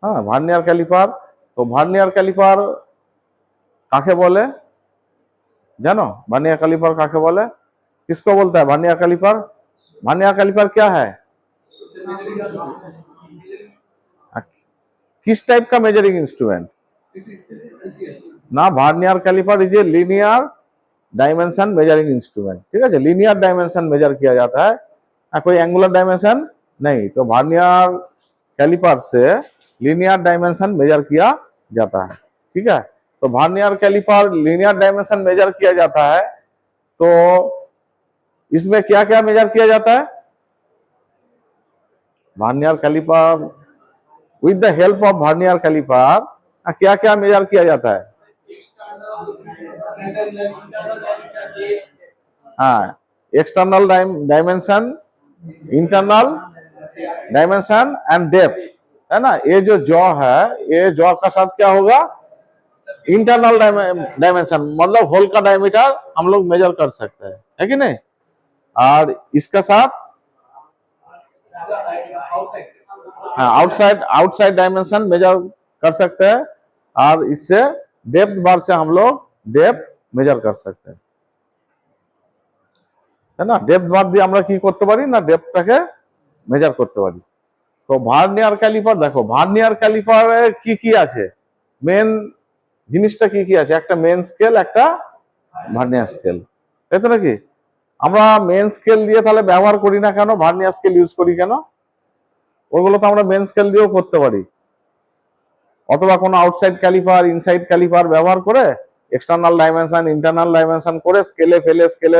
हाँ vernier caliper. তো vernier caliper কাকে বলে जानो? ভার্নিয়ার ক্যালিপার কাকে বলে? किसको बोलता है ভার্নিয়ার ক্যালিপার? ভার্নিয়ার ক্যালিপার क्या है? किस टाइप का मेजरिंग इंस्ट्रूमेंट? ना, vernier caliper is a linear dimension measuring instrument. ठीक है, लिनियर डायमेंशन मेजर किया जाता है, कोई एंगुलर डायमेंशन नहीं। तो भार्नियार कैलिपर से लिनियर डायमेंशन मेजर किया जाता है। ठीक है, तो भार्नियार कैलिपर लिनियर डायमेंशन मेजर किया जाता है। तो इसमें क्या क्या मेजर किया जाता है? Vernier caliper with the help of vernier caliper क्या क्या मेजर किया जाता है? हाँ, external dimension, internal dimension and depth, है ना। ये जो जॉ है, ये जॉ का साथ क्या होगा? इंटरनल डायमेंशन, मतलब होल का डायमीटर हम लोग मेजर कर सकते हैं, है कि नहीं। और इसका साथ हाँ आउटसाइड डायमेंशन मेजर कर सकते हैं, और इससे डेप्थ बार से हम लोग डेप्थ मेजर कर सकते हैं, है ना। डेप्थ बार দিয়ে আমরা কি করতে পারি না, ডেপথটাকে মেজার করতে পারি। তো ভার্নিয়ার ক্যালিপার দেখো, ভার্নিয়ার ক্যালিপারে কি আছে, মেন জিনিসটা কি আছে? একটা মেন স্কেল, একটা ভার্নিয়ার স্কেল, তাই তো নাকি। আমরা মেন স্কেল দিয়ে তাহলে ব্যবহার করি না কেন, ভার্নিয়ার স্কেল ইউজ করি কেন? ওগুলো তো আমরা মেন স্কেল দিয়েও করতে পারি, অথবা কোনো আউটসাইড ক্যালিপার ইনসাইড ক্যালিপার ব্যবহার করে এক্সটার্নাল ডাইমেনশন ইন্টারনাল ডাইমেনশন করে স্কেলে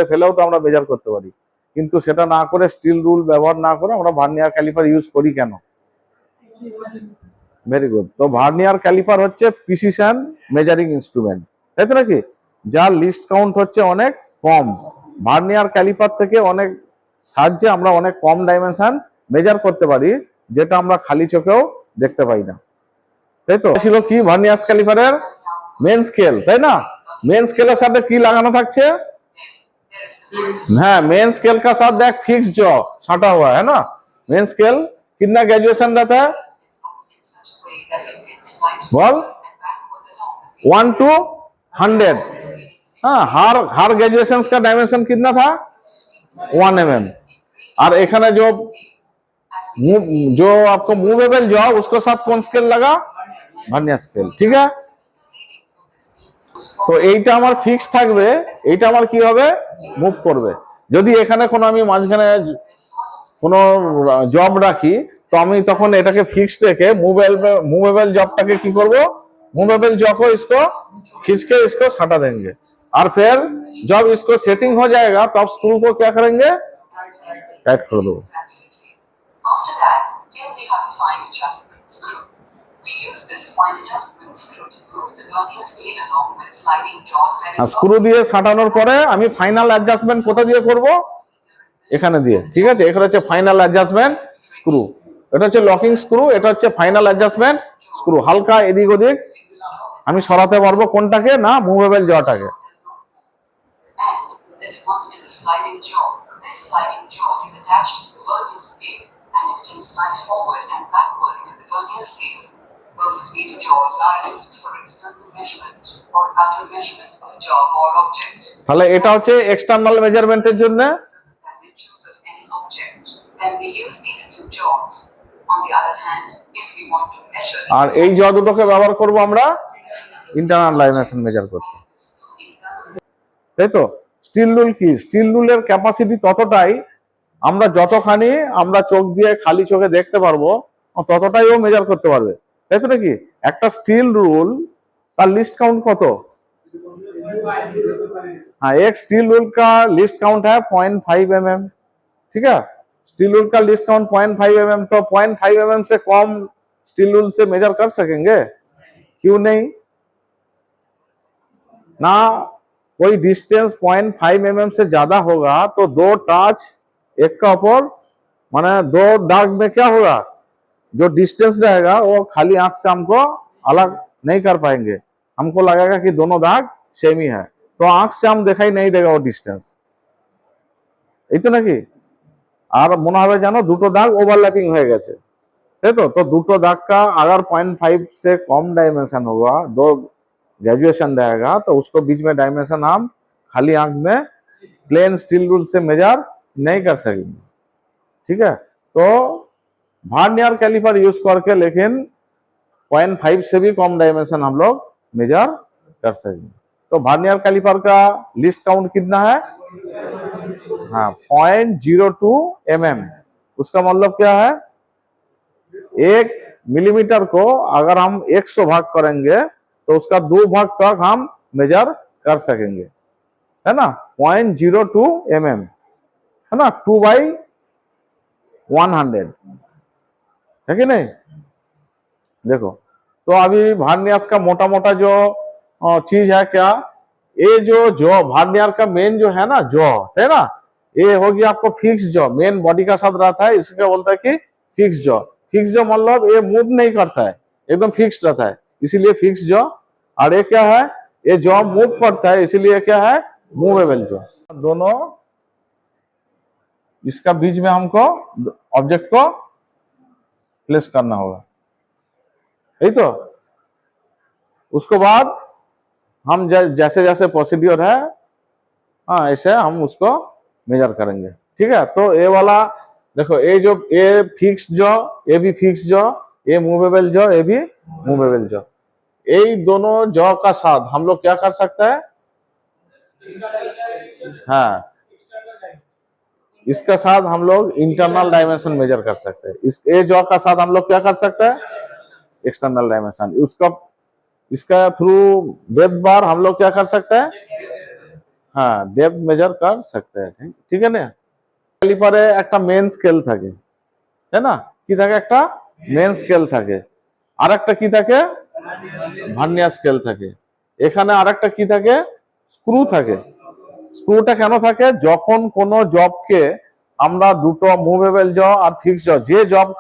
ফেলেও তো আমরা মেজার করতে পারি। কিন্তু সেটা না করে, স্টিল রুল ব্যবহার না করে আমরা ভার্নিয়ার ক্যালিপার ইউজ করি কেন? Very good. তো ভার্নিয়ার ক্যালিপার হচ্ছে প্রিসিশন মেজারিং ইনস্ট্রুমেন্ট, তাই তো নাকি, যার লিস্ট কাউন্ট হচ্ছে অনেক কম। ভার্নিয়ার ক্যালিপার থেকে অনেক সাহায্যে আমরা অনেক কম ডাইমেনশন মেজার করতে পারি, যেটা আমরা খালি চোখেও দেখতে পাই না, তাই তো। ছিল কি ভার্নিয়ার ক্যালিপারের মেন স্কেল, তাই না। মেন স্কেলের সাথে কি লাগানো থাকছে? हाँ, मेन स्केल का साथ देख फिक्स जॉ सटा हुआ है ना। मेन स्केल कितना ग्रेजुएशन रहता है? बोल 1 to 100। हाँ, हर ग्रेजुएशन का डायमेंशन कितना था? 1 mm। और एखाने जो आपको मूवेबल जॉ, उसको साथ कौन स्केल लगा? Vernier scale. ঠিক আছে, তো এইটা আমার ফিক্স থাকবে, এইটা আমার কি হবে? মুভ করবে। যদি এখানে কোনো আমি মাঝখানে কোনো জব রাখি, তো আমি তখন এটাকে ফিক্সড রেখে मूवेबल जॉबটাকে কি করব? मूवेबल जॉब को इसको खींच के इसको हटा देंगे, और फिर जब इसको सेटिंग हो जाएगा तब स्क्रू को क्या करेंगे? टाइट कर दो। স্ক্রু দিয়ে সাটানোর পরে আমি ফাইনাল অ্যাডজাস্টমেন্ট কোথা দিয়ে করব? এখানে দিয়ে। ঠিক আছে, এখানে হচ্ছে ফাইনাল অ্যাডজাস্টমেন্ট স্ক্রু, এটা হচ্ছে লকিং স্ক্রু, এটা হচ্ছে ফাইনাল অ্যাডজাস্টমেন্ট স্ক্রু। হালকা এদিক ওদিক আমি সরাতে পারবো কোনটাকে? না, movable জটাকে। Both of these jaws are used for external measurement or outer measurement of a job or object. তাহলে এটা হচ্ছে এক্সটার্নাল মেজারমেন্টের জন্য। Dimensions of any object. Then we use these two jaws. On the other hand, if we want to measure, আর এই জ দুটোকে ব্যবহার করব আমরা ইন্টারনাল ডাইমেনশন মেজার করতে, তাই তো। স্টিল রুল কি? স্টিল রুলের ক্যাপাসিটি ততটাই, আমরা যতখানি আমরা চোখ দিয়ে খালি চোখে দেখতে পারবো ততটাই ও মেজার করতে পারবে, তাই তো নাকি। একটা স্টিল রুল তার লিस्ट काउंट কত? हाँ, एक स्टील रूल का लिस्ट काउंट है 0.5 mm। ठीक है, स्टील रूल का लिस्ट काउंट 0.5 mm, तो 0.5 mm से कम स्टील रूल से मेजर कर सकेंगे? क्यों नहीं ना। कोई डिस्टेंस 0.5 mm से ज्यादा होगा तो दो टच एक का ऊपर, माने दो दाग में क्या होगा? जो डिस्टेंस रहेगा वो खाली आंख से हमको अलग नहीं कर पाएंगे, हमको लगेगा कि दोनों दाग सेम ही है, तो आंख से हम दिखाई नहीं देगा वो डिस्टेंस, এই তো নাকি। আর মনে হবে জানো দুটো দাগ ওভারল্যাপিং হয়ে গেছে, तो दुटो दाग का अगर 0.5 से कम डायमेंशन होगा, दो ग्रेजुएशन रहेगा, तो उसको बीच में डायमेंशन हम खाली आंख में प्लेन स्टील रूल से मेजर नहीं कर सकेंगे। ठीक है, तो वर्नियर कैलिपर यूज करके लेकिन 0.5 से भी कम डायमेंशन हम लोग मेजर कर सकेंगे। तो वर्नियर कैलिपर का लिस्ट काउंट कितना है? हाँ, 0.02 mm। उसका मतलब क्या है? 1 मिलीमीटर को अगर हम 100 भाग करेंगे तो उसका 2 भाग तक हम मेजर कर सकेंगे, है ना। 0.02 mm, है ना, 2/100, है कि नहीं? देखो, तो अभी वर्नियर का मोटा मोटा जो चीज है क्या, ये जो वर्नियर का मेन जो है ना, जॉ है ना, ये होगी आपको फिक्स जॉ, मेन बॉडी का साथ रहता है, इसका बोलता है कि फिक्स जॉ। फिक्स जॉ मतलब ये मूव नहीं करता है, एकदम फिक्स रहता है, इसीलिए फिक्स जॉ। और ये क्या है? ये जॉ मूव करता है, इसीलिए क्या है? Movable jaw. दोनों इसका बीच में हमको ऑब्जेक्ट को प्लेस करना होगा, यही तो। उसके बाद हम जैसे जैसे प्रोसीड्योर है, हाँ, ऐसे हम उसको मेजर करेंगे। ठीक है, तो ये वाला देखो, ये फिक्स जॉ, ये भी फिक्स जॉ, ये मूवेबल जॉ, ये भी मूवेबल जॉ। यही दोनों जॉ का साथ हम लोग क्या कर सकते हैं? हाँ, इसका साथ हम लोग इंटरनल डायमेंशन मेजर कर सकते हैं। इस ए जॉ का साथ हम लोग क्या कर सकते हैं? External dimension. उसका इसका थ्रू डेप्थ बार हम लोग क्या कर सकते हैं? हाँ, डेप्थ मेजर कर सकते हैं। ठीक है ना। ক্যালিপারে একটা মেন স্কেল থাকে, তাই না? কি থাকে? একটা মেন স্কেল থাকে, আর একটা কি থাকে? ভার্নিয়ার স্কেল থাকে। এখানে আরেকটা কি থাকে? স্ক্রু থাকে। স্ক্রুটা কেন থাকে? যখন কোনো জবকে আমরা দুটো मूवेबल जॉ और फिक्स जॉ, जो जॉब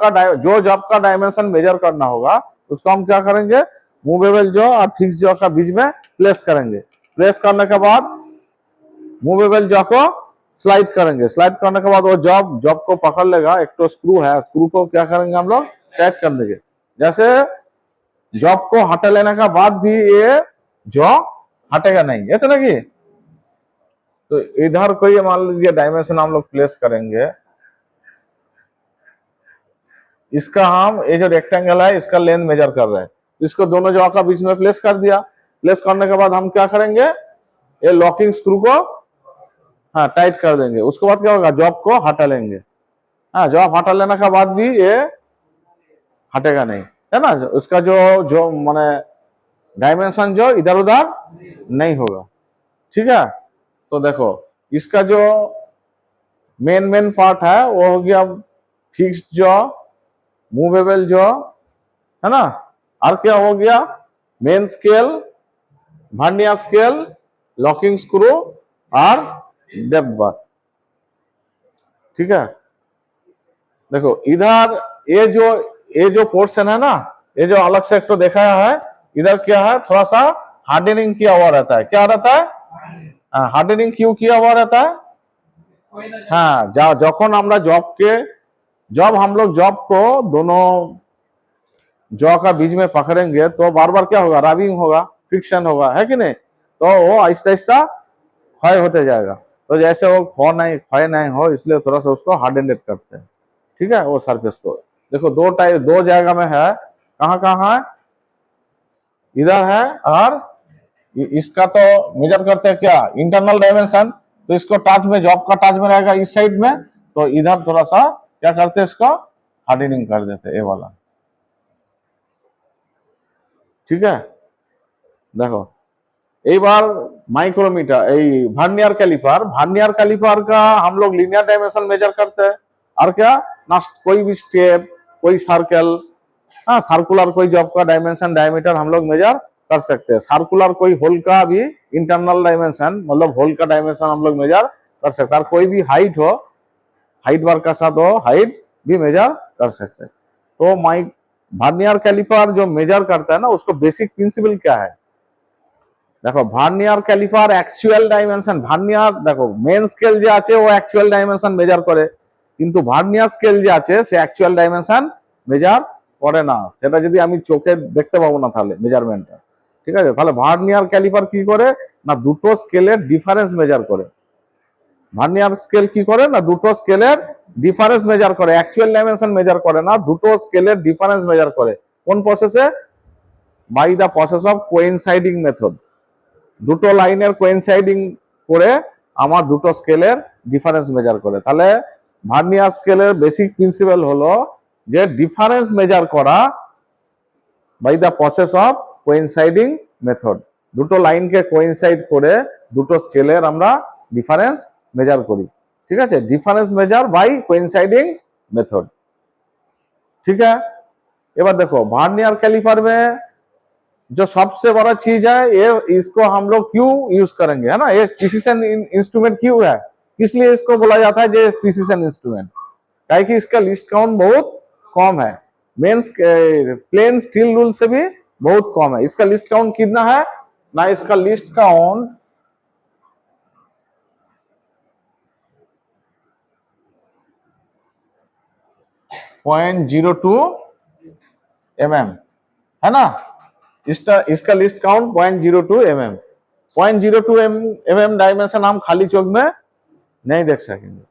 का डायमेंशन मेजर करना होगा उसको हम क्या करेंगे? मूवेबल जॉ और फिक्स जॉ का बीच में प्लेस करेंगे। प्लेस करने के बाद मूवेबल जॉ को स्लाइड करेंगे। स्लाइड करने के बाद वो जॉब को पकड़ लेगा। एक तो स्क्रू है, स्क्रू को क्या करेंगे हम लोग? टाइट कर देंगे। जैसे जॉब को हटा लेने के बाद भी ये जॉ हटेगा नहीं, है तो ना कि? तो इधर कोई मान लीजिए डायमेंशन हम लोग प्लेस करेंगे, इसका हम ये जो रेक्टेंगल है इसका लेंथ मेजर कर रहे हैं, इसको दोनों जॉ का बीच में प्लेस कर दिया। प्लेस करने के बाद हम क्या करेंगे? ये लॉकिंग स्क्रू को हाँ टाइट कर देंगे। उसके बाद क्या होगा? जॉब को हटा लेंगे। हाँ, जॉब हटा लेने के बाद भी ये हटेगा नहीं, है ना। उसका जो जो माने डायमेंशन जो इधर उधर नहीं होगा। ठीक है, तो देखो इसका जो मेन पार्ट है वो हो गया फिक्स्ड जॉ, मूवेबल जॉ, है ना। और क्या हो गया? Main scale, vernier scale, locking screw और डेप्थ बार। ठीक है, देखो इधर ये जो पोर्शन है ना, ये जो अलग से एक तो देखा है, इधर क्या है? थोड़ा सा हार्डनिंग किया हुआ रहता है। क्या रहता है? हार्डनिंग क्यों किया हुआ रहता है? हाँ, যখন আমরা जब हम लोग जॉब को दोनों जॉ का बीच में पकड़ेंगे तो बार बार क्या होगा? रबिंग होगा, फ्रिक्शन होगा, है कि नहीं? तो वो आहिस्ता आहिस्ता क्षय होते जाएगा। तो जैसे वो क्षय नहीं हो, इसलिए थोड़ा सा उसको हार्डनेड करते हैं। ठीक है, वो सरफेस को देखो दो जगह में है। कहाँ कहाँ है? इधर है, और इसका तो मेजर करते हैं क्या? Internal dimension. तो इसको टच में, जॉब का टच में रहेगा इस साइड में, तो इधर थोड़ा सा क्या करते हैं? इसको हार्डनिंग कर देते हैं, ये वाला। ठीक है, देखो एक बार माइक्रोमीटर, वर्नियर कैलिपर का हम लोग लीनियर डायमेंशन मेजर करते हैं। और क्या ना, कोई भी स्टेप, कोई सर्कल, हाँ, सर्कुलर कोई जॉब का डायमेंशन, डायमीटर हम लोग मेजर कर सकते हैं। सर्कुलर कोई होल का भी इंटरनल डायमेंशन, मतलब होल का डायमेंशन हम लोग मेजर कर सकते हैं। और कोई भी हाइट हो, हाइट बार का साथ हो, हाइट भी मेजर कर सकते हैं। तो वर्नियर कैलिपर जो मेजर करता है ना, उसको बेसिक प्रिंसिपल क्या है? देखो vernier caliper actual dimension, vernier দেখো মেন স্কেল যে আছে ও অ্যাকচুয়াল ডাইমেনশন মেজার করে, কিন্তু ভার্নিয়ার স্কেল যে আছে সে অ্যাকচুয়াল ডাইমেনশন মেজার করে না, সেটা যদি আমি চোখে দেখতে পাবো না তাহলে মেজারমেন্টটা, ঠিক আছে। তাহলে ভার্নিয়ার ক্যালিপার কি করে না দুটো স্কেলের ডিফারেন্স মেজার করে। ভার্নিয়ার স্কেল কি করে না দুটো স্কেলের ডিফারেন্স মেজার করে, অ্যাকচুয়াল ডাইমেনশন মেজার করে না, দুটো স্কেলের ডিফারেন্স মেজার করে। কোন প্রসেসে? By the process of coinciding method. দুটো লাইনের কোইনসাইডিং করে আমার দুটো স্কেলের ডিফারেন্স মেজার করে। তাহলে ভার্নিয়ার স্কেলের বেসিক প্রিন্সিপাল হলো যে ডিফারেন্স মেজার করা by the process of coinciding method. দুটো লাইনকে কোইনসাইড করে দুটো স্কেলের আমরা ডিফারেন্স मेजर करी, ठीक है। Difference measure by coinciding method, ठीक है। एबार देखो वर्नियर कैलिपर में जो सबसे बड़ा चीज है ये, इसको हम लोग क्यों यूज करेंगे, है ना। ये प्रिसिशन इंस्ट्रूमेंट क्यों है, किस लिए इसको बोला जाता है ये प्रिसिशन इंस्ट्रूमेंट? क्या कि इसका लिस्ट काउंट बहुत कम है, मेंस प्लेन स्टील रूल से भी बहुत कम है। इसका लिस्ट काउंट कितना है ना, इसका लिस्ट काउंट 0.02 mm है ना। इसका list count 0.02 mm। 0.02 mm dimension हम खाली चोख में नहीं देख सकेंगे।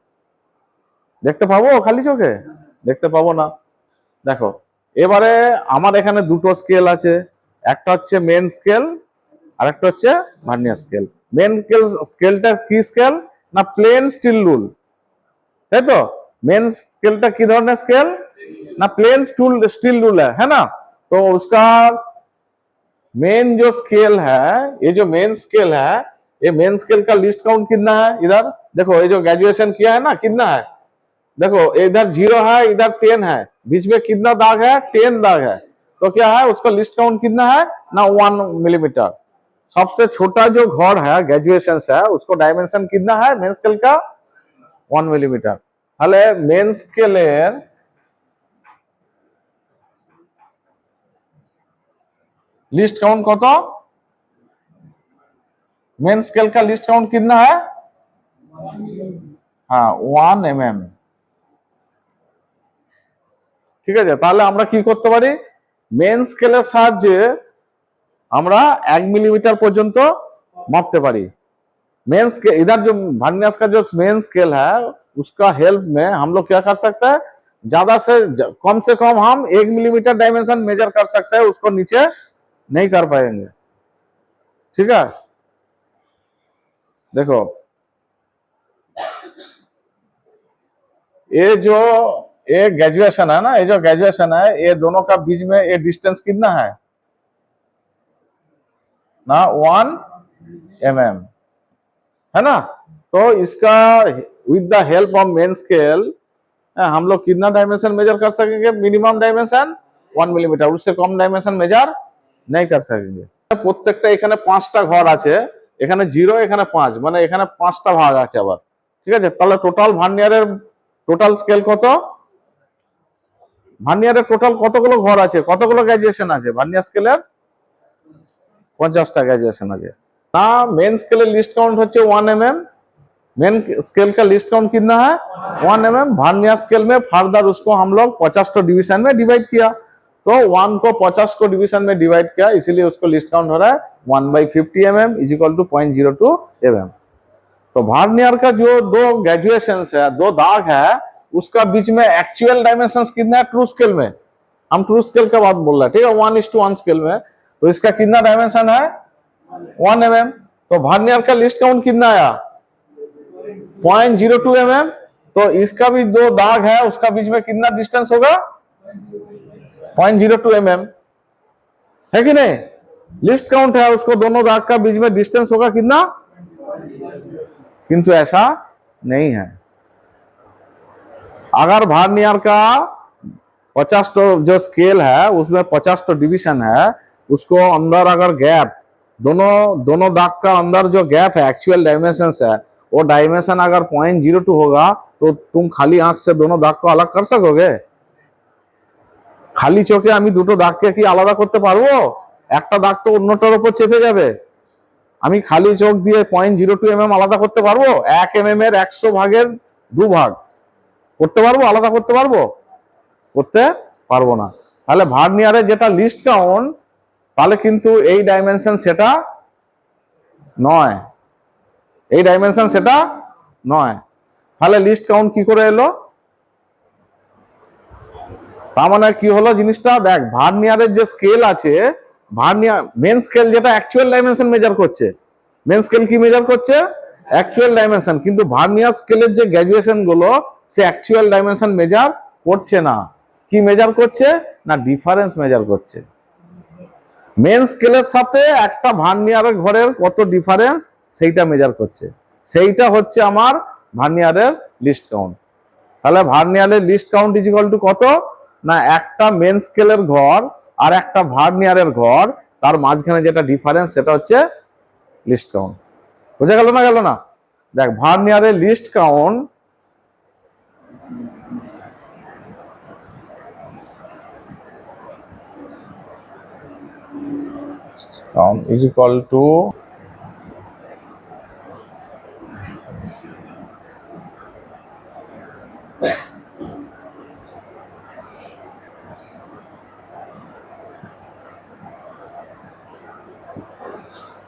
देखते पाबो खाली चोखे? देखते पाबो ना। देखो এবারে আমার এখানে দুটো স্কেল আছে, একটা হচ্ছে মেন স্কেল আর একটা হচ্ছে ভার্নিয়ার স্কেল। মেন স্কেলটা কি স্কেল না প্লেন স্টিল রুল, তাই তো। मेन स्केल टा की धरনের स्केल ना प्लेन स्टील रूल है ना। तो उसका मेन जो स्केल है, ये जो मेन स्केल है, ये मेन स्केल का लिस्ट काउंट कितना है? इधर देखो ये जो ग्रेजुएशन किया है ना कितना है, देखो इधर 0 है, इधर 10 है, बीच में कितना दाग है? 10 दाग है। तो क्या है उसका लिस्ट काउंट कितना है ना 1 मिलीमीटर। सबसे छोटा जो घर है ग्रेजुएशन है उसको डायमेंशन कितना है मेन स्केल का? 1 मिलीमीटर। তাহলে মেন স্কেলের लिस्ट काउंट কত? मेन स्केल का लिस्ट काउंट कितना है? हाँ 1 mm, ঠিক আছে। তাহলে আমরা কি করতে পারি, মেন স্কেলের সাহায্যে আমরা 1 মিলিমিটার পর্যন্ত মাপতে পারি। मेन स्केल इधर जो वर्नियर का जो मेन स्केल है उसका हेल्प में हम लोग क्या कर सकते हैं, ज्यादा से कम हम 1 मिलीमीटर डायमेंशन मेजर कर सकते हैं, उसको नीचे नहीं कर पाएंगे, ठीक है। देखो ये जो ये ग्रेजुएशन है ना, ये जो ग्रेजुएशन है ये दोनों का बीच में ये डिस्टेंस कितना है ना 1 mm, है ना। तो इसका with the help of main scale हम लोग कितना डायमेंशन मेजर कर सकेंगे? मिनिमम डायमेंशन 1 मिलीमीटर, उससे कम डायमेंशन मेजर नहीं कर सकेंगे। প্রত্যেকটা এখানে 5টা ঘর আছে, এখানে 0 এখানে 5, মানে এখানে 5টা ভাগ আছে আবার, ঠিক আছে। তাহলে টোটাল ভার্নিয়ারের টোটাল স্কেল কত? ভার্নিয়ারের টোটাল কতগুলো ঘর আছে, কতগুলো গ্রেজুয়েশন আছে? ভার্নিয়ার স্কেলের 50টা গ্রেজুएशन আছে ना। मेन स्केल लिस्ट काउंट होচ্ছে 1 mm, मेन स्केल का लिस्ट काउंट कितना है 1 mm। वर्नियर स्केल में फर्दर उसको हम लोग 50 को डिवीजन में डिवाइड किया, तो 1 को 50 को डिवीजन में डिवाइड किया, इसीलिए उसको लिस्ट काउंट हो रहा है 1/50 mm is equal to 0.02 mm। तो वर्नियर का जो दो ग्रेजुएशन है, दो दाग है, उसका बीच में एक्चुअल डायमेंशन कितना है ट्रू स्केल में? हम ट्रू स्केल का बात बोल रहे हैं, ठीक है। 1:1 स्केल में तो इसका कितना डायमेंशन है 1 mm। तो वर्नियर का लिस्ट काउंट कितना आया 0.02 mm। तो इसका भी दो दाग है, उसका बीच में कितना डिस्टेंस होगा 0.02 mm, है कि नहीं। लिस्ट काउंट है, उसको दोनों दाग का बीच में डिस्टेंस होगा कितना, किंतु ऐसा नहीं है। अगर वर्नियर का 50 तो जो स्केल है उसमें 50 तो डिवीजन है, उसको अंदर अगर गैप दोनों दाग का अंदर जो गैप है एक्चुअल डायमेंशन है, वो डायमेंशन अगर 0.02 होगा तो तुम खाली आंख से दोनों दाग को अलग कर सकोगे? खाली চোখে আমি দুটো দাগকে কি আলাদা করতে পারবো? একটা দাগ তো অন্যটার উপর চেপে যাবে। আমি খালি চোখ দিয়ে 0.02 mm আলাদা করতে পারবো? 1 mm এর 100 ভাগের 2 ভাগ করতে পারবো, আলাদা করতে পারবো? করতে পারবো না। তাহলে ভার্নিয়ারের যেটা লিস্ট কাউন্ট, তাহলে কিন্তু এই ডাইমেনশন সেটা নয়, এই ডাইমেনশন সেটা নয়। তাহলে লিস্ট কাউন্ট কি করে এলো? তার মানে কি হলো জিনিসটা, দেখ ভার্নিয়ারের যে স্কেল আছে, ভার্নিয়ার মেন স্কেল যেটা অ্যাকচুয়াল ডাইমেনশন মেজার করছে, মেন স্কেল কি মেজার করছে? Actual dimension. কিন্তু ভার্নিয়ার স্কেলের যে গ্র্যাজুয়েশন গুলো সে অ্যাকচুয়াল ডাইমেনশন মেজার করছে না। কি মেজার করছে? না ডিফারেন্স মেজার করছে। মেন স্কেলের সাথে একটা ভার্নিয়ারের ঘরের কত ডিফারেন্স সেইটা মেজার করছে, সেইটা হচ্ছে আমার ভার্নিয়ারের লিস্ট কাউন্ট। তাহলে ভার্নিয়ারের least count is equal to কত? না একটা মেন স্কেলের ঘর আর একটা ভার্নিয়ারের ঘর, তার মাঝখানে যেটা ডিফারেন্স সেটা হচ্ছে লিস্ট কাউন্ট। বোঝা গেল না? গেল না? দেখ ভার্নিয়ারের least count is equal to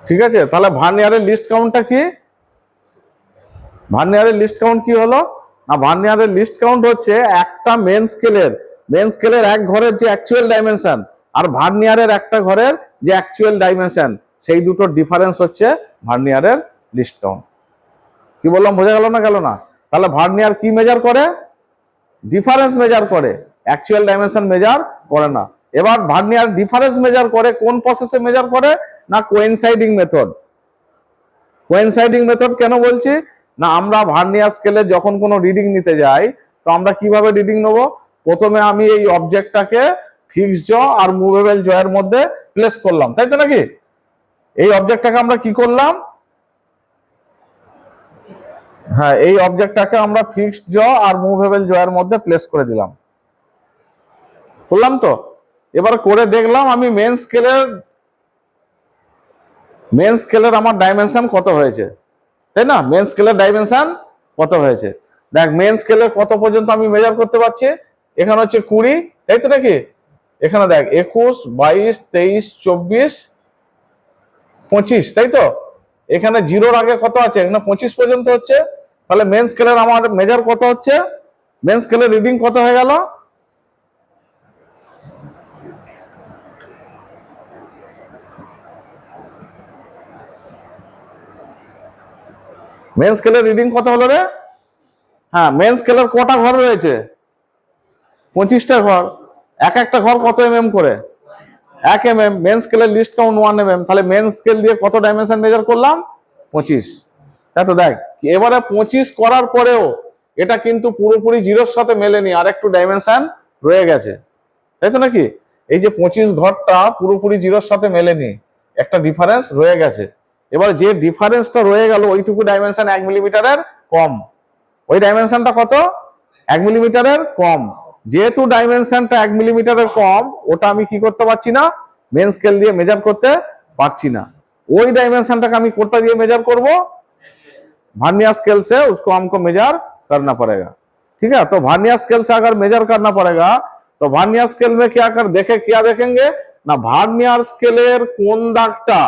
ঠিক আছে। তাহলে ভার্নিয়ারের লিস্ট কাউন্টটা কি? ভার্নিয়ারের লিস্ট কাউন্ট কি হলো? না ভার্নিয়ারের লিস্ট কাউন্ট হচ্ছে একটা মেন স্কেলের এক ঘরের যে অ্যাকচুয়াল ডাইমেনশন আর ভার্নিয়ারের একটা ঘরের যে অ্যাকচুয়াল ডাইমেনশন, সেই দুটোর ডিফারেন্স হচ্ছে ভার্নিয়ারের লিস্ট কাউন্ট। কি বললাম? বোঝা গেল না? গেল না? তাহলে ভার্নিয়ার কি মেজার করে? ডিফারেন্স মেজার করে, অ্যাকচুয়াল ডাইমেনশন মেজার করে না। এবার ভার্নিয়ার ডিফারেন্স মেজার করে কোন প্রসেসে মেজার করে? না কোইনসাইডিং মেথড। কোইনসাইডিং মেথড কেন বলছি? না আমরা ভার্নিয়ার স্কেলে যখন কোনো রিডিং নিতে যাই, তো আমরা কিভাবে রিডিং নেব? প্রথমে আমি এই অবজেক্টটাকে ফিক্সড জ আর মুভেবল জ এর মধ্যে প্লেস করলাম, তাই তো নাকি? এই অবজেক্টটাকে আমরা কি করলাম? হ্যাঁ, এই অবজেক্টটাকে আমরা ফিক্সড জ আর মুভেবল জ এর মধ্যে প্লেস করে দিলাম, করলাম তো? এবার করে দেখলাম আমি মেন স্কেলের আমার ডাইমেনশন কত হয়েছে, তাই না? মেন স্কেলের ডাইমেনশন কত হয়েছে? দেখ মেন স্কেলের কত পর্যন্ত আমি মেজার করতে পারছি। এখানে হচ্ছে 20, তাই তো নাকি? এখানে দেখ 21, 22, 23, 24, 25, তাই তো? এখানে জিরোর আগে কত আছে? এখানে 25 পর্যন্ত হচ্ছে। তাহলে মেন স্কেলের আমার মেজার কত হচ্ছে? মেন স্কেলের রিডিং কত হয়ে গেল? মেন স্কেলের রিডিং কত হলো রে? হ্যাঁ, মেন স্কেলের কটা ঘর রয়েছে? 25টা ঘর। এক একটা ঘর কত mm করে? 1 mm। মেন স্কেলের লিস্ট কাউন্ট 1 mm। তাহলে মেন স্কেল দিয়ে কত ডাইমেনশন মেজার করলাম? 25। তাই তো? দেখ এবারে 25 করার পরেও এটা কিন্তু পুরোপুরি জিরোর সাথে মেলেনি, আর একটু ডাইমেনশন রয়ে গেছে, তাই তো নাকি? এই যে 25 ঘরটা পুরোপুরি জিরোর সাথে মেলেনি, একটা ডিফারেন্স রয়ে গেছে। এবার যে ডিফারেন্সটা রয়ে গেল ওইটুকু ডাইমেনশন 1 মিলিমিটারের কম। ওই ডাইমেনশনটা কত? 1 মিলিমিটারের কম। যেহেতু ডাইমেনশনটা 1 মিলিমিটারের কম, ওটা আমি কি করতে পারছি না? মেন স্কেল দিয়ে মেজার করতে পারছি না। ওই डायमेंशन আমি कोटा দিয়ে मेजर করব? वर्नियर स्केल से उसको हमको मेजर करना पड़ेगा। ठीक है, तो वर्नियर स्केल से अगर मेजर करना पड़ेगा तो वर्नियर स्केल में क्या देखेंगे ना, वर्नियर स्केलेर कोन दागटा,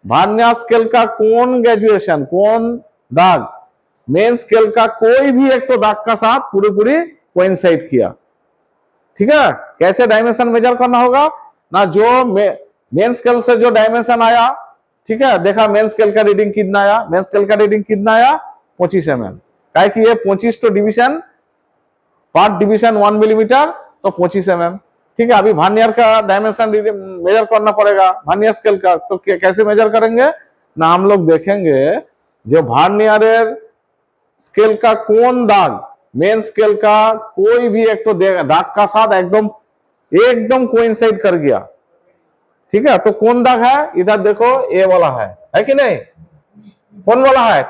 वर्नियर स्केल का कौन ग्रेजुएशन, कौन दाग मेन स्केल का कोई भी एक तो दाग का साथ पूरी पूरी कोइंसाइड किया। ठीक है, कैसे डायमेंशन मेजर करना होगा ना, जो मेन स्केल से जो डायमेंशन आया, ठीक है, देखा मेन स्केल का रीडिंग कितना आया, मेन स्केल का रीडिंग कितना आया 25 mm, क्या कि ये 25 तो डिवीजन पार्ट डिवीजन 1 मिलीमीटर तो 25 mm। ठीक है, अभी वर्नियर का डायमेंशन मेजर करना पड़ेगा वर्नियर स्केल का, तो कैसे मेजर करेंगे ना, हम लोग देखेंगे जो वर्नियर स्केल का कौन दाग मेन स्केल का कोई भी एक तो दाग का साथ एकदम एकदम कोइंसाइड कर गया। ठीक है, तो कौन दाग है, इधर देखो ए वाला है कि नहीं, कौन वाला है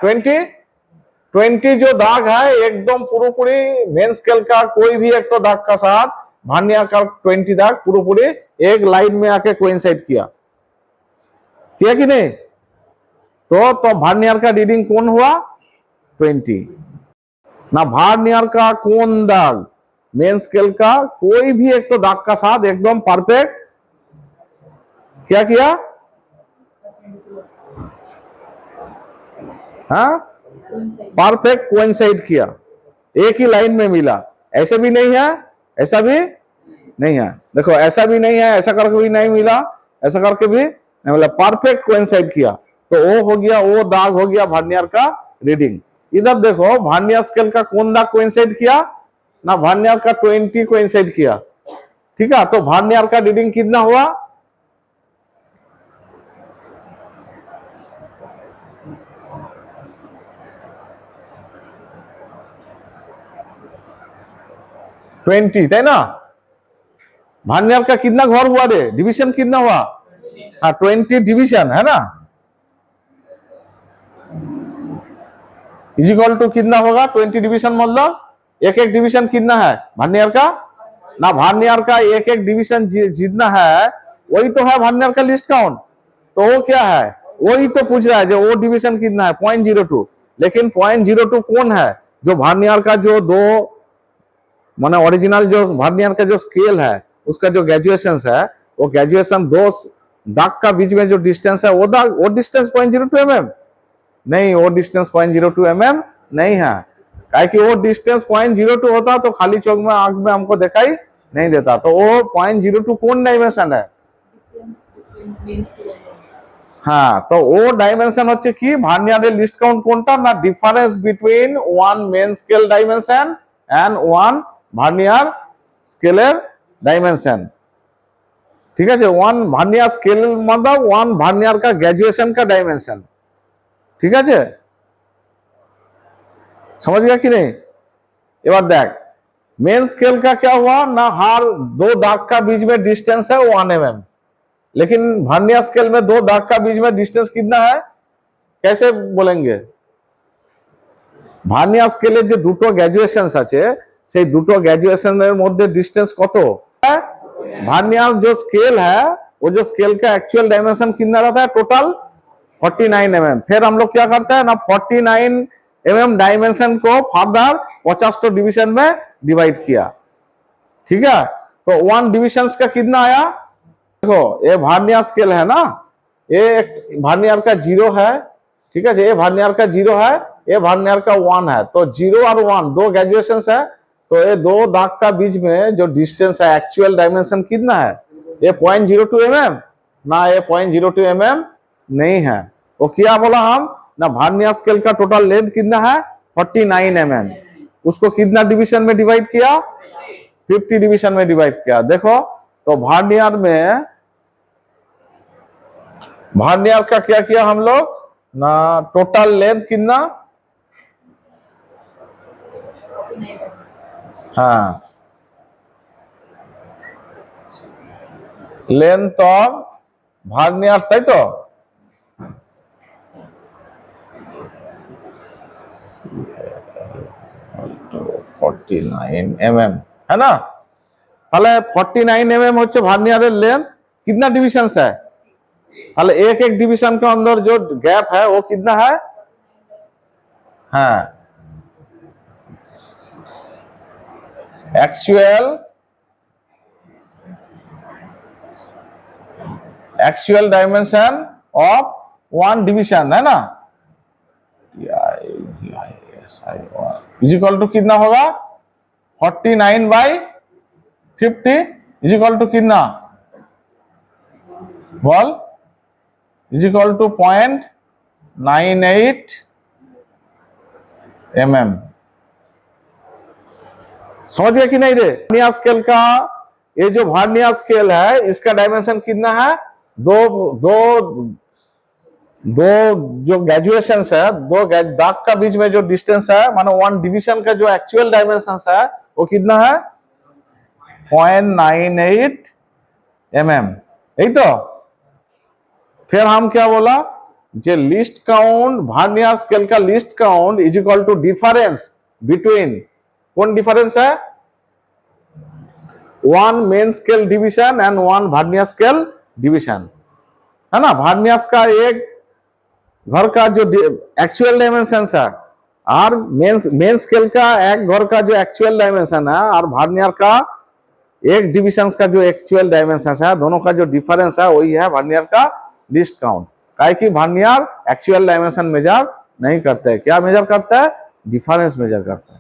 20 जो दाग है एकदम पूरी मेन स्केल का कोई भी एक तो दाग का साथ वर्नियर का 20 दाग पूरी एक लाइन में आके कोइंसाइड किया कि नहीं, तो वर्नियर का रीडिंग कौन हुआ 20 ना, वर्नियर का कौन दाग मेन स्केल का कोई भी एक तो दाग का साथ एकदम परफेक्ट क्या किया, हाँ, परफेक्ट कोइंसाइड किया, एक ही लाइन में मिला। ऐसे भी नहीं है, ऐसा भी नहीं है, देखो ऐसा भी नहीं है, ऐसा करके भी नहीं मिला, ऐसा करके भी नहीं मिला, परफेक्ट कोइंसाइड किया। तो वो हो गया, वो दाग हो गया वर्नियर का रीडिंग। इधर देखो वर्नियर स्केल का कौन दाग कोइंसाइड किया ना, वर्नियर का 20 कोइंसाइड किया, ठीक है। तो वर्नियर का रीडिंग कितना हुआ, ट्वेंटी, है ना। वर्नियर का कितना घर हुआ रे, डिवीजन कितना हुआ, हाँ 20 डिवीजन है ना, इजिकल टू कितना होगा 20 डिवीजन, मतलब एक एक डिवीजन कितना है वर्नियर का ना, वर्नियर का एक एक डिवीजन जितना है वही तो है वर्नियर का लिस्ट काउंट। तो वो क्या है, वही तो पूछ रहा है जो वो डिवीजन कितना है 0.02, लेकिन 0.02 कौन है, जो वर्नियर का जो दो माने ओरिजिनल जो वर्नियर का जो स्केल है उसका जो ग्रेजुएशन है, वो ग्रेजुएशन दो दाग का बीच में जो डिस्टेंस है वो डिस्टेंस 0.02 mm नहीं, वो डिस्टेंस 0.02 mm नहीं है, काहे कि वो डिस्टेंस 0.02 होता तो खाली चौक में आंख में हमको दिखाई नहीं देता। तो वो 0.02 कौन डायमेंशन है, हाँ, तो वो डायमेंशन হচ্ছে কি ভার্নিয়ারের লিস্ট কাউন্ট কোনটা না, difference between one main scale dimension and one vernier স্কেলের ডাইমেনশন, ঠিক আছে। ওয়ান ভার্নিয়ার স্কেল मतलब ওয়ান ভার্নিয়ার का ग्रेजुएशन का डायमेंशन, ঠিক আছে, समझ गया कि नहीं। এবার দেখ मेन स्केल का क्या हुआ ना, हर दो दाग का बीच में डिस्टेंस है 1 mm, लेकिन वर्नियर स्केल में दो दाग का बीच में डिस्टेंस कितना है, कैसे बोलेंगे, ভার্নিয়ার স্কেলের যে দুটো গ্র্যাজুয়েশনস আছে সেই দুটো গ্র্যাজুয়েশনের মধ্যে ডিস্টেंस কত, ভার্নিয়ার जो स्केल है वो जो स्केल का एक्चुअल डायमेंशन कितना रहता है टोटल 49 mm। फिर हम लोग क्या करते हैं ना 49 mm डायमेंशन को फर्दर 50 डिवीजन में डिवाइड किया, ठीक है। तो वन डिविजन का कितना आया, देखो ये वर्नियर स्केल है ना, ये वर्नियर का 0 है, ठीक है, ये वर्नियर का 0 है, ये वर्नियर का 1 है, तो 0 और 1 दो ग्रेजुएशन है, तो ये दो दाग का बीच में जो डिस्टेंस है एक्चुअल डायमेंशन कितना है, ये 0.02 mm ना, ये 0.02 mm नहीं है। वो क्या बोला हम ना, वर्नियर स्केल का टोटल लेंथ कितना है 49 mm, उसको कितना डिवीजन में डिवाइड किया 50 डिवीजन में डिवाइड किया। देखो तो वर्नियर में वर्नियर का क्या किया हम लोग ना, टोटल लेंथ कितना, हाँ लेंथ ऑफ वर्नियर, তাই তো 49 mm है ना, তাহলে 49 mm হচ্ছে ভার্নিয়ারের लेंथ, कितना डिवीजन है, তাহলে एक एक डिवीजन के अंदर जो गैप है वो कितना है, हाँ actual dimension of one division है ना, इजिकल टू कितना होगा 49/50 इजिकल टू कितना बोल, इजिकल टू 0.98 mm। समझ गया कि नहीं रे। वर्नियर स्केल का ये जो वर्नियर स्केल है इसका डायमेंशन कितना है, दो दो दो जो ग्रेजुएशन है, दो दाग का बीच में जो डिस्टेंस है मानो वन डिवीजन का जो एक्चुअल डायमेंशन है वो कितना है 0.98 mm, यही तो। फिर हम क्या बोला जे लिस्ट काउंट वर्नियर स्केल का least count is equal to difference between, कौन डिफरेंस है, one main scale division and one vernier scale division, है ना। वर्नियर का एक घर का जो एक्चुअल डायमेंशन है और मेन स्केल का एक घर का जो एक्चुअल डायमेंशन है और वर्नियर का एक डिविजन का जो एक्चुअल डायमेंशन है, दोनों का जो डिफरेंस है वही है वर्नियर का लीस्ट काउंट। काहे कि वर्नियर एक्चुअल डायमेंशन मेजर नहीं करते, क्या मेजर करता है? डिफरेंस मेजर करता है।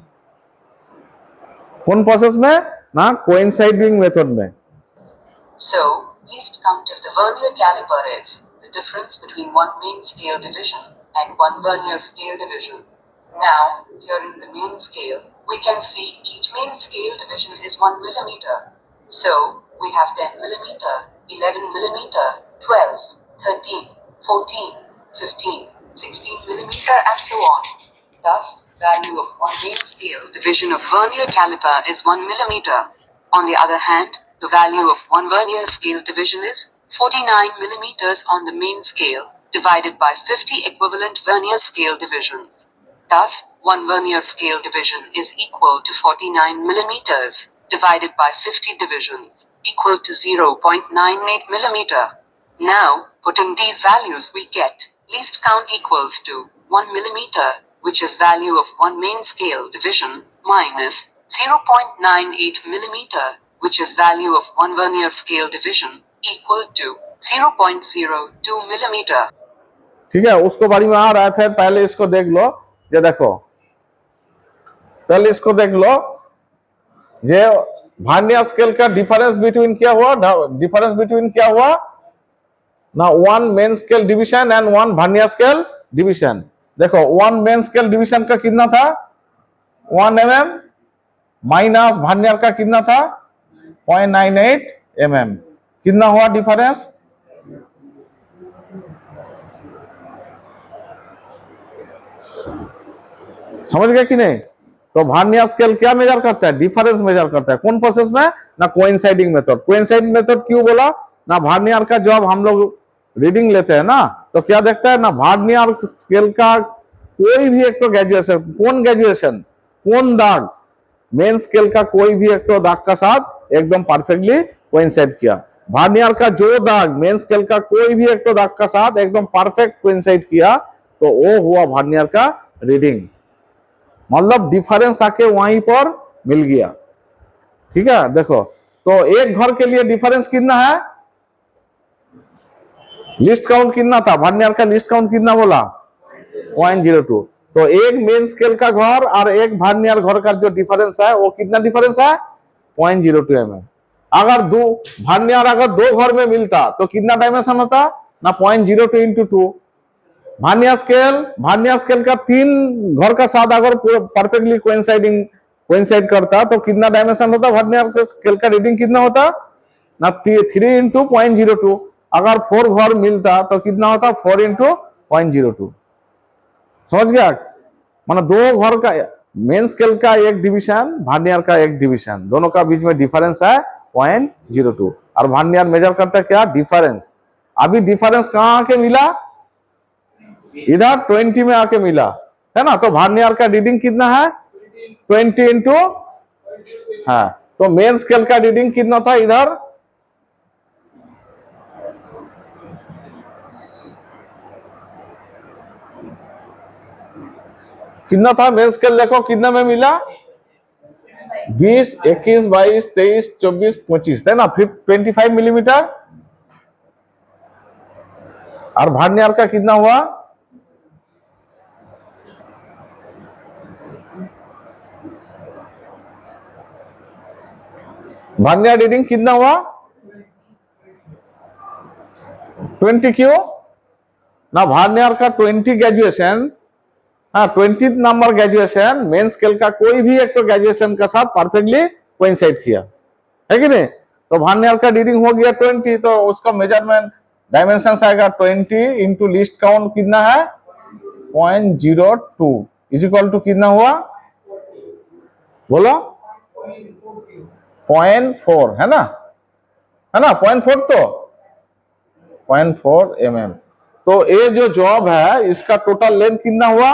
कौन प्रोसेस में? ना कोइंसाइडिंग मेथड में। So, least count of the vernier caliper is the difference between one main scale division and one vernier scale division. Now, here in the main scale, we can see each main scale division is 1 millimeter. So, we have 10 millimeter, 11 millimeter, 12, 13, 14, 15, 16 millimeter and so on. Thus, value of one main scale division of vernier caliper is 1 millimeter. On the other hand, the value of one vernier scale division is 49 millimeters on the main scale, divided by 50 equivalent vernier scale divisions. Thus, one vernier scale division is equal to 49 millimeters, divided by 50 divisions, equal to 0.98 millimeter. Now, putting these values we get, least count equals to 1 millimeter, which is value of one main scale division, minus 0.98 millimeter, which is value of one vernier scale division, equal to 0.02 millimeter. ठीक है, उसको बारी में आ रहा है। फिर पहले इसको देख लो, ये देखो, पहले इसको देख लो, ये वर्नियर स्केल का डिफरेंस बिटवीन क्या हुआ? डिफरेंस बिटवीन क्या हुआ ना? One main scale division and one vernier scale division. देखो, वन मेन स्केल डिवीजन का कितना था? 1 mm, माइनस वर्नियर का कितना था? 0.98 mm। कितना हुआ डिफरेंस? समझ गए कि नहीं? तो वर्नियर स्केल क्या मेजर करता है? डिफरेंस मेजर करता है। कौन प्रोसेस में? ना कोइंसाइडिंग मेथड। कोइंसाइडिंग मेथड क्यों बोला? ना वर्नियर का जब हम लोग रीडिंग लेते हैं ना, तो क्या देखता है ना, वर्नियर स्केल का कोई भी एक तो ग्रेजुएशन, कौन दाग, मेन स्केल का कोई भी एक तो दाग का साथ एकदम परफेक्टली कोइंसाइड किया। वर्नियर का जो दाग मेन स्केल का कोई भी एक तो दाग का साथ एकदम परफेक्ट कोइंसाइड किया, तो वो हुआ वर्नियर का रीडिंग। मतलब डिफरेंस आके वहीं पर मिल गया। ठीक है, देखो, तो एक घर के लिए डिफरेंस कितना है? लिस्ट काउंट कितना था? वर्नियर का लिस्ट काउंट कितना बोला? 0.02। तो एक मेन स्केल का घर और एक वर्नियर घर का जो डिफरेंस है वो कितना डिफरेंस है? 0.02 mm। अगर दो वर्नियर अगर दो घर में मिलता तो कितना डायमेंशन होता ना? 0.02 इंटू 2। वर्नियर स्केल का तीन घर का साथ अगर परफेक्टली कोइंसाइड करता तो कितना डायमेंशन होता? वर्नियर स्केल का रीडिंग कितना होता ना? 3 इंटू 0.02। अगर 4 घर मिलता तो कितना होता? 4 इंटू 0.02। समझ गया? मतलब दो घर का मेन स्केल का एक डिवीजन, वर्नियर का एक डिवीजन, दोनों का बीच में डिफरेंस है 0.02। और वर्नियर मेजर करता है क्या? डिफरेंस। अभी डिफरेंस कहां आके मिला? इधर 20 में आके मिला है ना। तो वर्नियर का रीडिंग कितना है? 20 इंटू, हाँ, तो मेन स्केल का रीडिंग कितना था इधर? कितना था मेन स्केल? देखो कितना में मिला? 20, 21, 22, 23, 24, 25 है ना। फिर 25 मिलीमीटर। और वर्नियर का कितना हुआ? वर्नियर रीडिंग कितना हुआ? 20। क्यों ना? वर्नियर का 20 ग्रेजुएशन, हाँ, 20 नंबर ग्रेजुएशन मेन स्केल का कोई भी एक तो ग्रेजुएशन के साथ परफेक्टली कोइंसाइड किया है कि नहीं। तो वर्नियर का रीडिंग हो गया 20, तो उसका मेजरमेंट डायमेंशन आएगा 20 इंटू लिस्ट काउंट कितना है? 0.02 इज इक्वल टू कितना हुआ? बोलो 0.4 है ना, 0.4। तो 0.4 mm। तो ये जो जॉब है इसका टोटल लेंथ कितना हुआ